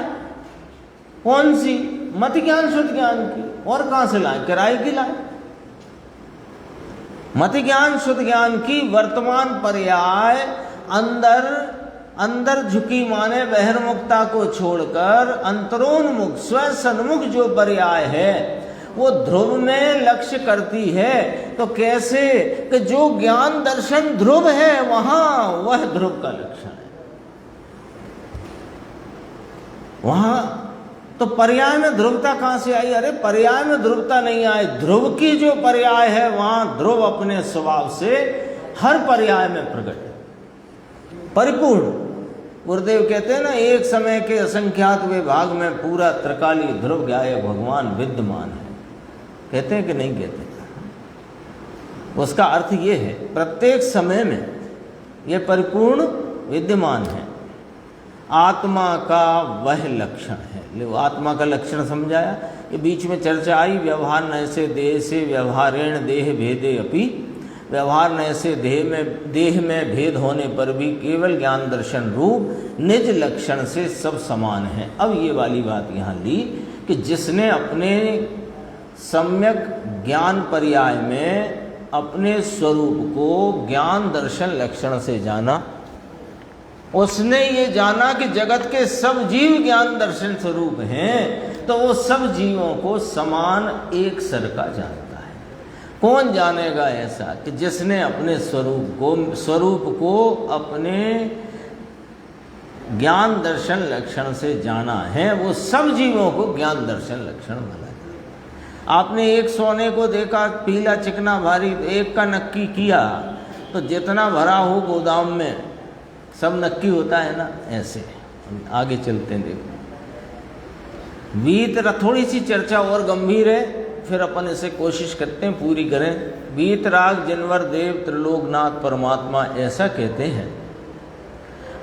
कौन सी? मति ज्ञान शुद्ध ज्ञान की। और कहां से लाए? किराए की लाए। मति ज्ञान शुद्ध ज्ञान की वर्तमान पर्याय अंदर झुकी माने बहिर्मुखता को छोड़कर अंतरोन्मुख स्वयं सन्मुख जो पर्याय है वो ध्रुव में लक्ष्य करती है। तो कैसे कि जो ज्ञान दर्शन ध्रुव है वहां वह ध्रुव का लक्षण है। वहां तो पर्याय में ध्रुवता कहां से आई? अरे पर्याय में ध्रुवता नहीं आई, ध्रुव की जो पर्याय है वहां ध्रुव अपने स्वभाव से हर पर्याय में प्रकट है, परिपूर्ण। गुरुदेव कहते हैं ना, एक समय के असंख्यात विभाग में पूरा त्रिकाली ध्रुव गायक भगवान विद्यमान है। कहते हैं कि नहीं कहते? उसका अर्थ ये है प्रत्येक समय में ये परिपूर्ण विद्यमान है। आत्मा का वह लक्षण है। ले आत्मा का लक्षण समझाया। ये बीच में चर्चा आई, व्यवहार नैसे देह से व्यवहारेण देह भेदे अपि व्यवहार न से देह में भेद होने पर भी केवल ज्ञान दर्शन रूप निज लक्षण से सब समान है। अब ये वाली बात यहाँ ली कि जिसने अपने सम्यक ज्ञान पर्याय में अपने स्वरूप को ज्ञान दर्शन लक्षण से जाना, उसने ये जाना कि जगत के सब जीव ज्ञान दर्शन स्वरूप हैं, तो वो सब जीवों को समान एक सर का जानता है। कौन जानेगा ऐसा कि जिसने अपने स्वरूप को अपने ज्ञान दर्शन लक्षण से जाना है, वो सब जीवों को ज्ञान दर्शन लक्षण वाला है। आपने एक सोने को देखा पीला चिकना भारी, एक का नक्की किया तो जितना भरा हो गोदाम में सब नक्की होता है ना, ऐसे आगे चलते हैं। देखो थोड़ी सी चर्चा और गंभीर है, फिर अपन इसे कोशिश करते हैं पूरी करें। वीतराग जिनवर देव त्रिलोकनाथ परमात्मा ऐसा कहते हैं,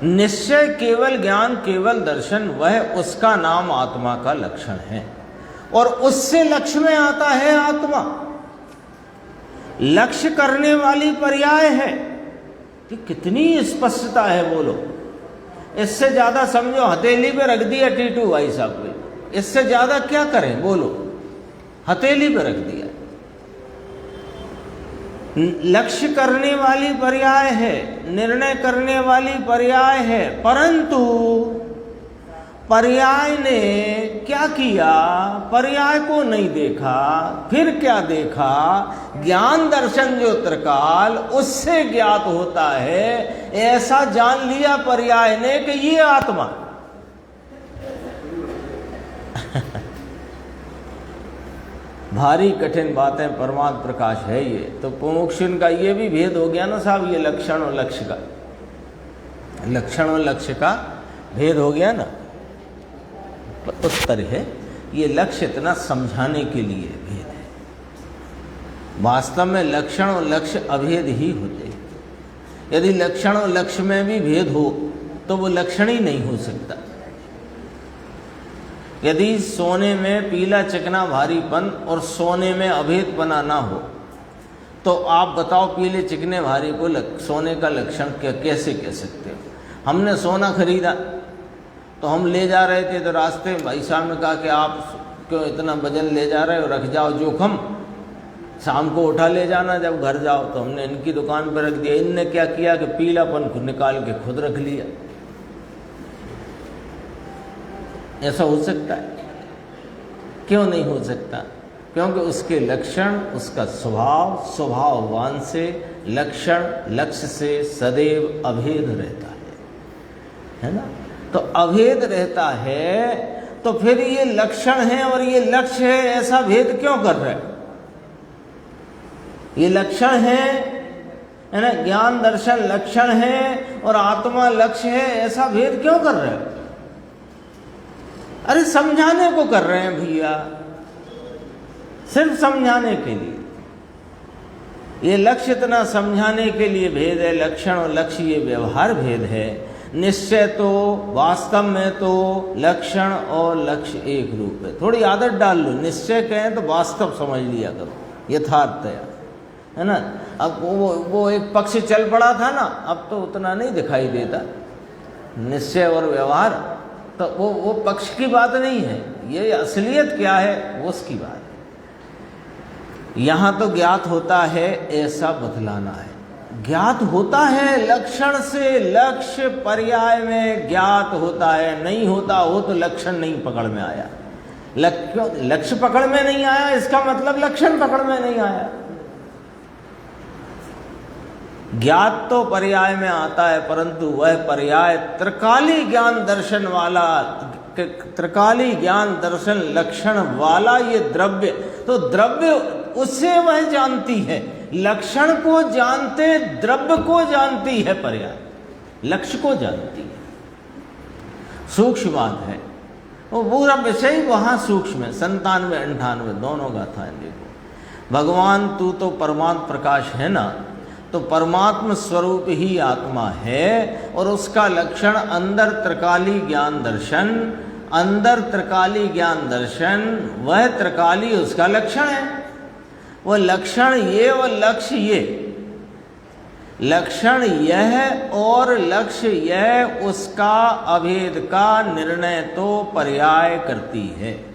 निश्चय केवल ज्ञान केवल दर्शन वह उसका नाम आत्मा का लक्षण है, और उससे लक्ष्य में आता है आत्मा। लक्ष्य करने वाली पर्याय है कि कितनी स्पष्टता है, बोलो। इससे ज्यादा समझो हथेली पे रख दिया टीटू भाई साहब पे, इससे ज्यादा क्या करें, बोलो। हथेली पे रख दिया। लक्ष्य करने वाली पर्याय है, निर्णय करने वाली पर्याय है, परंतु पर्याय ने क्या किया, पर्याय को नहीं देखा। फिर क्या देखा, ज्ञान दर्शन जो त्रिकाल उससे ज्ञात होता है, ऐसा जान लिया पर्याय ने कि ये आत्मा। भारी कठिन बातें, परमात्म प्रकाश है ये। तो मुमुक्षुन का ये भी भेद हो गया ना साहब, ये लक्षण और लक्ष्य का, लक्षण और लक्ष्य का भेद हो गया ना। उत्तर है ये लक्ष्य इतना समझाने के लिए भेद है। वास्तव में लक्षण और लक्ष्य अभेद ही होते हैं। यदि लक्षण और लक्ष्य में भी भेद हो तो वो लक्षण ही नहीं हो सकता। यदि सोने में पीला चिकना भारीपन और सोने में अभेदपना ना हो, तो आप बताओ पीले चिकने भारी को सोने का लक्षण कैसे कह सकते हो। हमने सोना खरीदा तो हम ले जा रहे थे, तो रास्ते में भाई साहब ने कहा कि आप क्यों इतना वजन ले जा रहे हो, रख जाओ जोखम, शाम को उठा ले जाना जब घर जाओ। तो हमने इनकी दुकान पर रख दिया। इनने क्या किया कि पीलापन को निकाल के खुद रख लिया। ऐसा हो सकता है? क्यों नहीं हो सकता? क्योंकि उसके लक्षण, उसका स्वभाव स्वभाववान से, लक्षण लक्ष्य से सदैव अभेद रहता है ना। तो अभेद रहता है, तो फिर ये लक्षण है और ये लक्ष्य है, ऐसा भेद क्यों कर रहे हैं? ये लक्षण है ना, ज्ञान दर्शन लक्षण है और आत्मा लक्ष्य है, ऐसा भेद क्यों कर रहे हैं? अरे समझाने को कर रहे हैं भैया, सिर्फ समझाने के लिए। ये लक्ष्य इतना समझाने के लिए भेद है। लक्षण और लक्ष्य ये व्यवहार भेद है। निश्चय तो वास्तव में तो लक्षण और लक्ष्य एक रूप है। थोड़ी आदत डाल लो, निश्चय कहें तो वास्तव समझ लिया करो, यथार्थतया, है ना। अब वो एक पक्ष चल पड़ा था ना, अब तो उतना नहीं दिखाई देता। निश्चय और व्यवहार तो वो पक्ष की बात नहीं है, ये असलियत क्या है वो उसकी बात है। यहाँ तो ज्ञात होता है ऐसा बतलाना है। ज्ञात होता है लक्षण से, लक्ष्य पर्याय में ज्ञात होता है। नहीं होता हो तो लक्षण नहीं पकड़ में आया। लक्ष्य पकड़ में नहीं आया, इसका मतलब लक्षण पकड़ में नहीं आया। ज्ञात तो पर्याय में आता है, परंतु वह पर्याय त्रिकाली ज्ञान दर्शन वाला, त्रिकाली ज्ञान दर्शन लक्षण वाला ये द्रव्य, तो द्रव्य उससे वह जानती है। लक्षण को जानते, द्रव्य को जानती है पर्याय, लक्ष्य को जानती है। सूक्ष्म बात है वो, पूरा विषय वहाँ सूक्ष्म है। 97, 98 दोनों गाथा है। देखो, भगवान तू तो परमात्म प्रकाश है ना, तो परमात्म स्वरूप ही आत्मा है, और उसका लक्षण अंदर त्रिकाली ज्ञान दर्शन, अंदर त्रिकाली ज्ञान दर्शन, वह त्रिकाली उसका लक्षण है। वह लक्षण ये और लक्ष्य ये, लक्षण यह और लक्ष्य यह, उसका अभेद का निर्णय तो पर्याय करती है।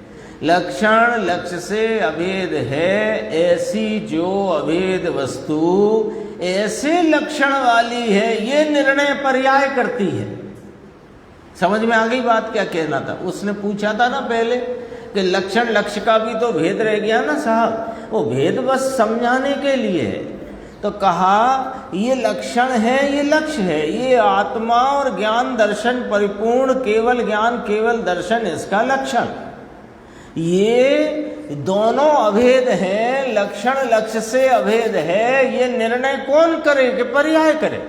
लक्षण लक्ष्य से अभेद है, ऐसी जो अभेद वस्तु ऐसे लक्षण वाली है, ये निर्णय पर्याय करती है। समझ में आ गई बात? क्या कहना था? उसने पूछा था ना पहले कि लक्षण लक्ष्य का भी तो भेद रह गया ना साहब, वो भेद बस समझाने के लिए है। तो कहा ये लक्षण है, ये लक्ष्य है, ये आत्मा और ज्ञान दर्शन परिपूर्ण केवल ज्ञान केवल दर्शन इसका लक्षण, ये दोनों अभेद हैं, लक्षण लक्ष्य से अभेद है। ये निर्णय कौन करे कि पर्याय करे?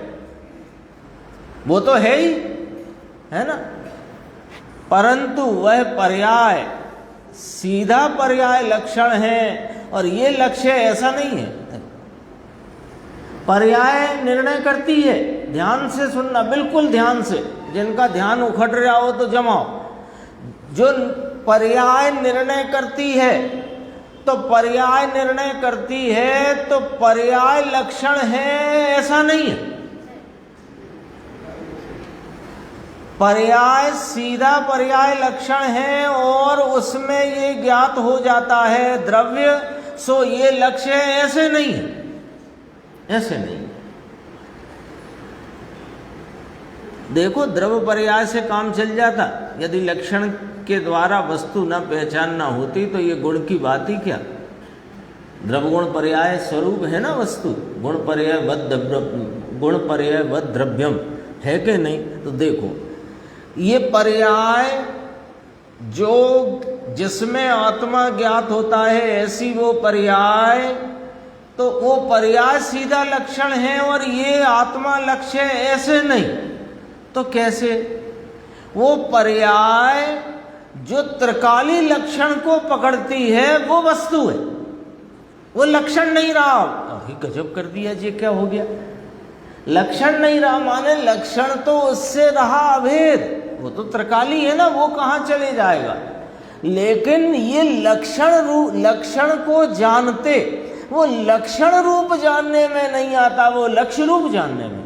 वो तो है ही, है ना। परंतु वह पर्याय सीधा पर्याय लक्षण है और ये लक्ष्य ऐसा नहीं है। पर्याय निर्णय करती है। ध्यान से सुनना, बिल्कुल ध्यान से, जिनका ध्यान उखड़ रहा हो तो जमाओ। जो पर्याय निर्णय करती है, तो पर्याय निर्णय करती है तो पर्याय लक्षण है ऐसा नहीं है। पर्याय सीधा पर्याय लक्षण है और उसमें ये ज्ञात हो जाता है द्रव्य, सो ये लक्ष्य है, ऐसे नहीं है, ऐसे नहीं। देखो, द्रव्य पर्याय से काम चल जाता। यदि लक्षण के द्वारा वस्तु न पहचानना होती तो ये गुण की बात ही क्या। द्रव्य गुण पर्याय स्वरूप है ना वस्तु, गुण पर्याय वद द्रव्यम है कि नहीं? तो देखो, ये पर्याय जो जिसमें आत्मा ज्ञात होता है, ऐसी वो पर्याय, तो वो पर्याय सीधा लक्षण है और ये आत्मा लक्ष्य है, ऐसे नहीं। तो कैसे? वो पर्याय जो त्रिकाली लक्षण को पकड़ती है वो वस्तु है, वो लक्षण नहीं रहा। अभी गजब कर दिया जी, क्या हो गया? लक्षण नहीं रहा माने लक्षण तो उससे रहा अभेद, वो तो त्रिकाली है ना, वो कहाँ चले जाएगा। लेकिन ये लक्षण को जानते, वो लक्षण रूप जानने में नहीं आता, वो लक्ष्य रूप जानने में।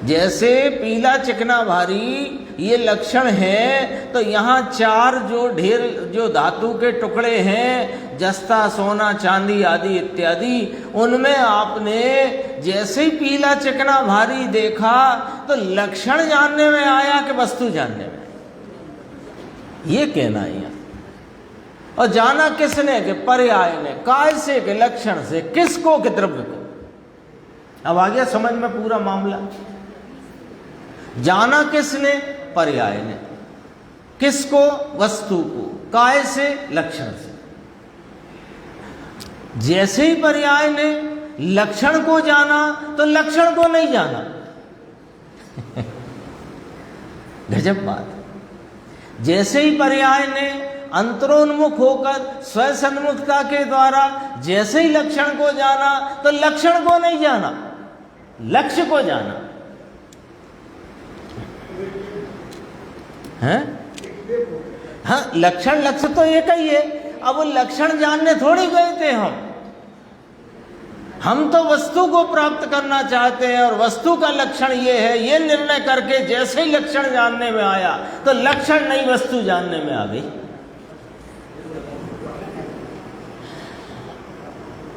जैसे पीला चिकना भारी ये लक्षण है, तो यहाँ चार जो धातु के टुकड़े हैं, जस्ता सोना चांदी आदि इत्यादि, उनमें आपने जैसे ही पीला चिकना भारी देखा तो लक्षण जानने में आया कि वस्तु जानने में, ये कहना है यहाँ। और जाना किसने? कि पर्याय ने। काय से? कि लक्षण से। किसको? कि द्रव्य को। अब आ गया समझ में पूरा मामला। जाना किसने? पर्याय ने। किसको? वस्तु को। काय से? लक्षण से। जैसे ही पर्याय ने लक्षण को जाना तो लक्षण को नहीं जाना। गजब बात। जैसे ही पर्याय ने अंतरोन्मुख होकर स्वसन्मुखता के द्वारा जैसे ही लक्षण को जाना तो लक्षण को नहीं जाना, लक्ष्य को जाना है। हाँ, लक्षण लक्ष्य तो एक ही है। अब वो लक्षण जानने थोड़ी गए थे हम तो वस्तु को प्राप्त करना चाहते हैं और वस्तु का लक्षण ये है, ये निर्णय करके जैसे ही लक्षण जानने में आया तो लक्षण नहीं वस्तु जानने में आ गई।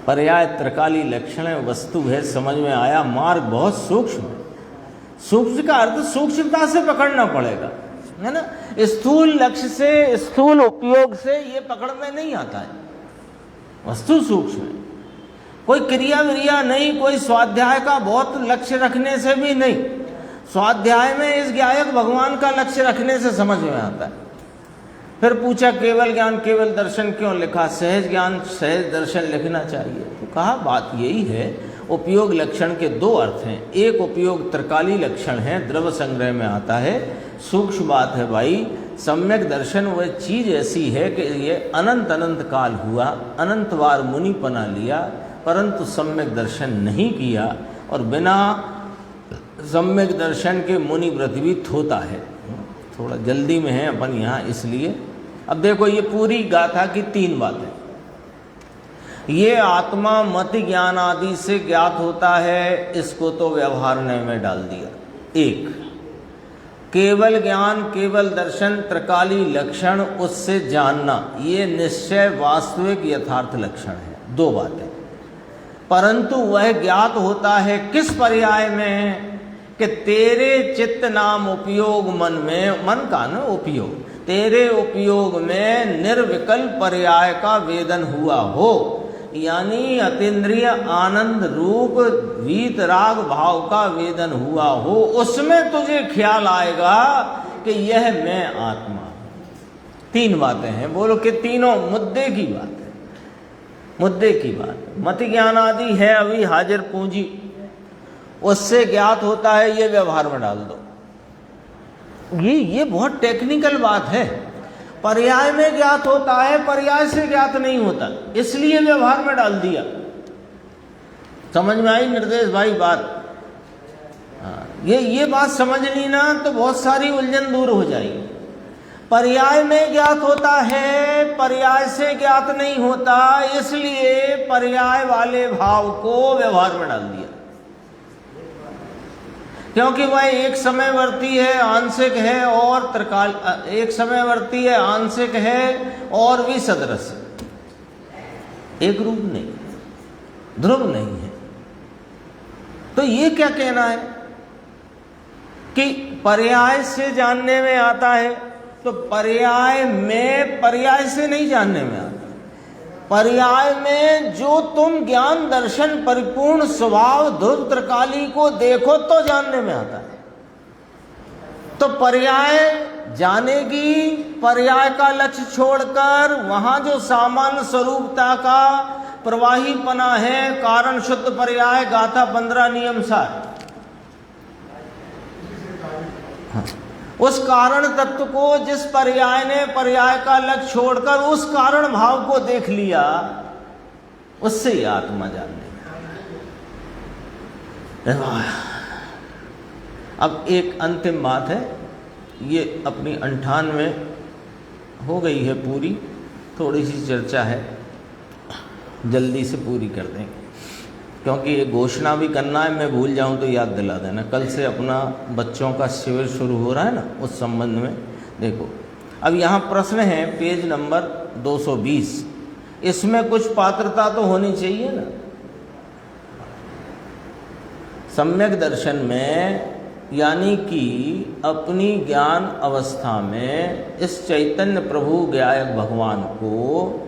पर्याय त्रिकाली लक्षण है, वस्तु है, समझ में आया। मार्ग बहुत सूक्ष्म है। सूक्ष्म का अर्थ सूक्ष्मता से पकड़ना पड़ेगा, है ना। स्थूल लक्ष्य से, स्थूल उपयोग से ये पकड़ में नहीं आता है। वस्तु सूक्ष्म है। कोई क्रिया विरिया नहीं, कोई स्वाध्याय का बहुत लक्ष्य रखने से भी नहीं। स्वाध्याय में इस गायक भगवान का लक्ष्य रखने से समझ में आता है। फिर पूछा केवल ज्ञान केवल दर्शन क्यों लिखा? सहज ज्ञान सहज दर्शन लिखना चाहिए। तो कहा बात यही है, उपयोग लक्षण के दो अर्थ हैं। एक उपयोग त्रिकाली लक्षण है, द्रव्य संग्रह में आता है। सूक्ष्म बात है भाई, सम्यक दर्शन वह चीज ऐसी है कि ये अनंत अनंत काल हुआ, अनंत बार मुनि पना लिया, परंतु सम्यक दर्शन नहीं किया। और बिना सम्यक दर्शन के मुनि व्रत भी होता है। थोड़ा जल्दी में है अपन यहाँ, इसलिए अब देखो ये पूरी गाथा की तीन बातें। ये आत्मा मत ज्ञान आदि से ज्ञात होता है, इसको तो व्यवहारने में डाल दिया। एक केवल ज्ञान, केवल दर्शन, त्रिकाली लक्षण, उससे जानना, ये निश्चय वास्तविक यथार्थ लक्षण है। दो बातें। परंतु वह ज्ञात होता है किस पर्याय में कि तेरे चित्त नाम उपयोग मन में, मन का न उपयोग, तेरे उपयोग में निर्विकल्प पर्याय का वेदन हुआ हो, यानी अतीन्द्रिय आनंद रूप वीतराग भाव का वेदन हुआ हो, उसमें तुझे ख्याल आएगा कि यह मैं आत्मा। तीन बातें हैं, बोलो कि तीनों मुद्दे की बात है, मुद्दे की बात। मत ज्ञान आदि है अभी हाजिर पूंजी, उससे ज्ञात होता है, ये व्यवहार में डाल दो। ये बहुत टेक्निकल बात है। पर्याय में ज्ञात होता है, पर्याय से ज्ञात नहीं होता, इसलिए व्यवहार में डाल दिया। समझ में आई निर्देश भाई बात? ये बात समझ ली ना तो बहुत सारी उलझन दूर हो जाएगी। पर्याय में ज्ञात होता है, पर्याय से ज्ञात नहीं होता, इसलिए पर्याय वाले भाव को व्यवहार में डाल दिया, क्योंकि वह एक समयवर्ती है, आंशिक है और त्रिकाल, एक समयवर्ती है, आंशिक है और भी सदृश, एक रूप नहीं, ध्रुव नहीं है। तो ये क्या कहना है कि पर्याय से जानने में आता है, तो पर्याय में पर्याय से नहीं जानने में आता। पर्याय में जो तुम ज्ञान दर्शन परिपूर्ण स्वभाव ध्रुव त्रिकाली को देखो तो जानने में आता है। तो पर्याय जानेगी, पर्याय का लक्ष्य छोड़कर वहां जो सामान्य स्वरूपता का प्रवाहीपना है, कारण शुद्ध पर्याय, गाथा 15 नियम सार, उस कारण तत्व को जिस पर्याय ने पर्याय का लक्ष्य छोड़कर उस कारण भाव को देख लिया, उससे ही आत्मा जानने में। अब एक अंतिम बात है, ये अपनी 98 हो गई है पूरी, थोड़ी सी चर्चा है, जल्दी से पूरी कर देंगे, क्योंकि ये घोषणा भी करना है, मैं भूल जाऊं तो याद दिला देना। कल से अपना बच्चों का शिविर शुरू हो रहा है ना, उस संबंध में देखो। अब यहाँ प्रश्न है पेज नंबर 220, इसमें कुछ पात्रता तो होनी चाहिए ना। सम्यक दर्शन में यानी कि अपनी ज्ञान अवस्था में इस चैतन्य प्रभु ज्ञायक भगवान को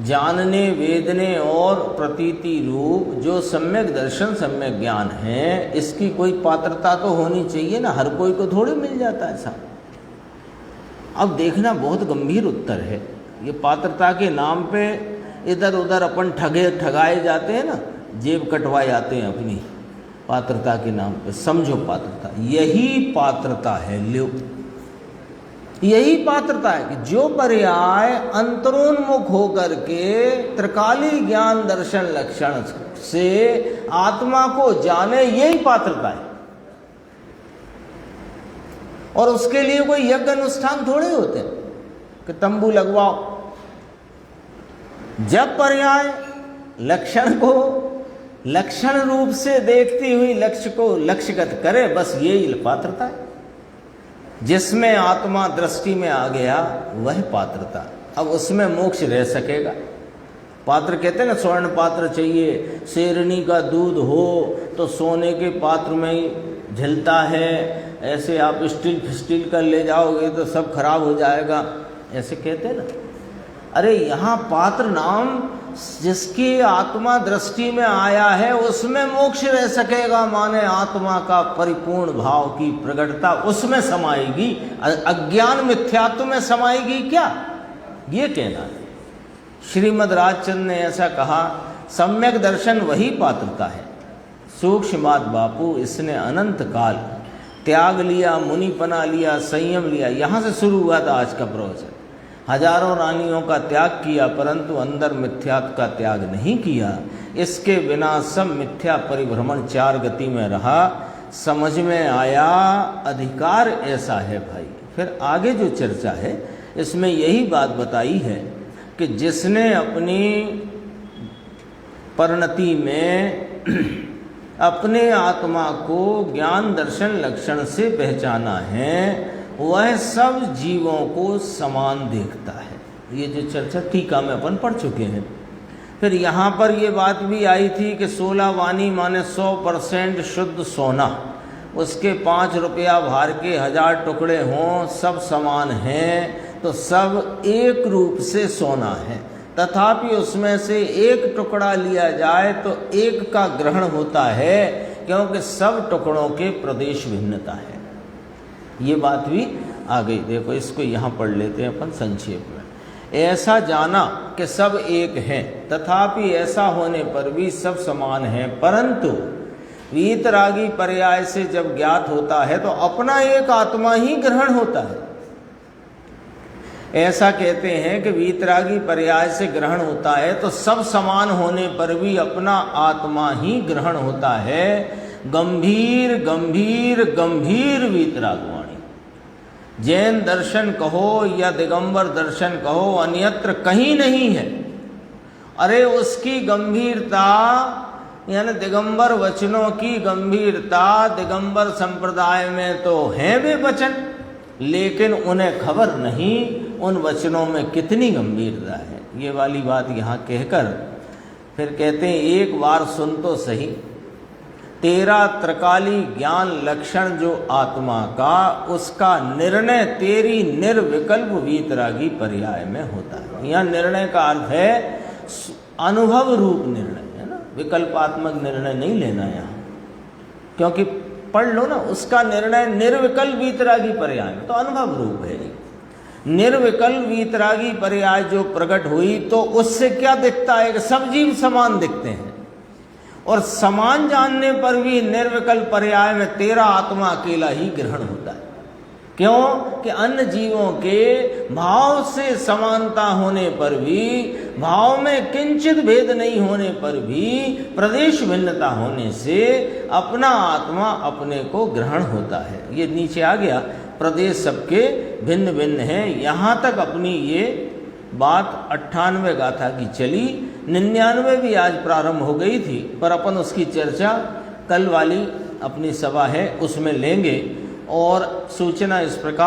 जानने, वेदने और प्रतीति रूप जो सम्यक दर्शन, सम्यक ज्ञान है, इसकी कोई पात्रता तो होनी चाहिए ना। हर कोई को थोड़ी मिल जाता है ऐसा। अब देखना, बहुत गंभीर उत्तर है ये। पात्रता के नाम पे इधर उधर अपन ठगाए जाते हैं ना, जेब कटवाए जाते हैं अपनी पात्रता के नाम पे। समझो पात्रता यही पात्रता है, लो यही पात्रता है कि जो पर्याय अंतरोन्मुख होकर के त्रिकाली ज्ञान दर्शन लक्षण से आत्मा को जाने, यही पात्रता है। और उसके लिए कोई यज्ञ अनुष्ठान थोड़े होते हैं कि तंबू लगवाओ। जब पर्याय लक्षण को लक्षण रूप से देखती हुई लक्ष्य को लक्ष्यगत करे, बस यही पात्रता है। जिसमें आत्मा दृष्टि में आ गया वह पात्रता। अब उसमें मोक्ष रह सकेगा। पात्र कहते हैं ना, स्वर्ण पात्र चाहिए, शेरनी का दूध हो तो सोने के पात्र में ही झिलता है, ऐसे आप स्टील का ले जाओगे तो सब खराब हो जाएगा, ऐसे कहते हैं ना। अरे यहाँ पात्र नाम जिसकी आत्मा दृष्टि में आया है उसमें मोक्ष रह सकेगा, माने आत्मा का परिपूर्ण भाव की प्रगटता उसमें समाएगी, अज्ञान मिथ्यात्व में समाएगी क्या, ये कहना है। श्रीमद् राजचंद्र ने ऐसा कहा, सम्यक दर्शन वही पात्रता है। सूक्ष्म बात बापू, इसने अनंत काल त्याग लिया, मुनिपना लिया, संयम लिया। यहाँ से शुरू हुआ था आज का प्रवचन। हजारों रानियों का त्याग किया परंतु अंदर मिथ्यात्व का त्याग नहीं किया। इसके बिना सब मिथ्या परिभ्रमण 4 गति में रहा। समझ में आया अधिकार ऐसा है भाई। फिर आगे जो चर्चा है इसमें यही बात बताई है कि जिसने अपनी परिणति में अपने आत्मा को ज्ञान दर्शन लक्षण से पहचाना है, वह सब जीवों को समान देखता है। ये जो चर्चा टीका में अपन पढ़ चुके हैं। फिर यहाँ पर ये बात भी आई थी कि 16 वाणी माने 100% शुद्ध सोना, उसके 5 रुपया भार के 1000 टुकड़े हों, सब समान हैं, तो सब एक रूप से सोना है। तथापि उसमें से एक टुकड़ा लिया जाए तो एक का ग्रहण होता है, क्योंकि सब टुकड़ों के प्रदेश भिन्नता है। ये बात भी आ गई। देखो इसको यहाँ पढ़ लेते हैं अपन संक्षेप में। ऐसा जाना कि सब एक हैं, तथापि ऐसा होने पर भी सब समान हैं, परंतु वीतरागी पर्याय से जब ज्ञात होता है तो अपना एक आत्मा ही ग्रहण होता है। ऐसा कहते हैं कि वीतरागी पर्याय से ग्रहण होता है तो सब समान होने पर भी अपना आत्मा ही ग्रहण होता है। गंभीर गंभीर गंभीर वीतरागवाणी। जैन दर्शन कहो या दिगंबर दर्शन कहो, अन्यत्र कहीं नहीं है। अरे उसकी गंभीरता, यानी दिगंबर वचनों की गंभीरता दिगंबर संप्रदाय में तो हैं वे वचन, लेकिन उन्हें खबर नहीं उन वचनों में कितनी गंभीरता है। ये वाली बात यहाँ कहकर फिर कहते हैं, एक बार सुन तो सही, तेरा त्रिकाली ज्ञान लक्षण जो आत्मा का, उसका निर्णय तेरी निर्विकल्प वीतरागी पर्याय में होता है। यहाँ निर्णय का अर्थ है अनुभव रूप निर्णय, है ना, विकल्पात्मक निर्णय नहीं लेना यहाँ, क्योंकि पढ़ लो ना, उसका निर्णय निर्विकल्प वीतरागी पर्याय में, तो अनुभव रूप है। निर्विकल्प वीतरागी पर्याय जो प्रकट हुई तो उससे क्या दिखता है कि सब जीव समान दिखते हैं, और समान जानने पर भी निर्विकल्प पर्याय में तेरा आत्मा अकेला ही ग्रहण होता है। क्यों कि अन्य जीवों के भाव से समानता होने पर भी, भाव में किंचित भेद नहीं होने पर भी, प्रदेश भिन्नता होने से अपना आत्मा अपने को ग्रहण होता है। ये नीचे आ गया, प्रदेश सबके भिन्न भिन्न हैं। यहाँ तक अपनी ये बात 98 गाथा की चली। 99 भी आज प्रारंभ हो गई थी, पर अपन उसकी चर्चा कल वाली अपनी सभा है उसमें लेंगे। और सूचना इस प्रकार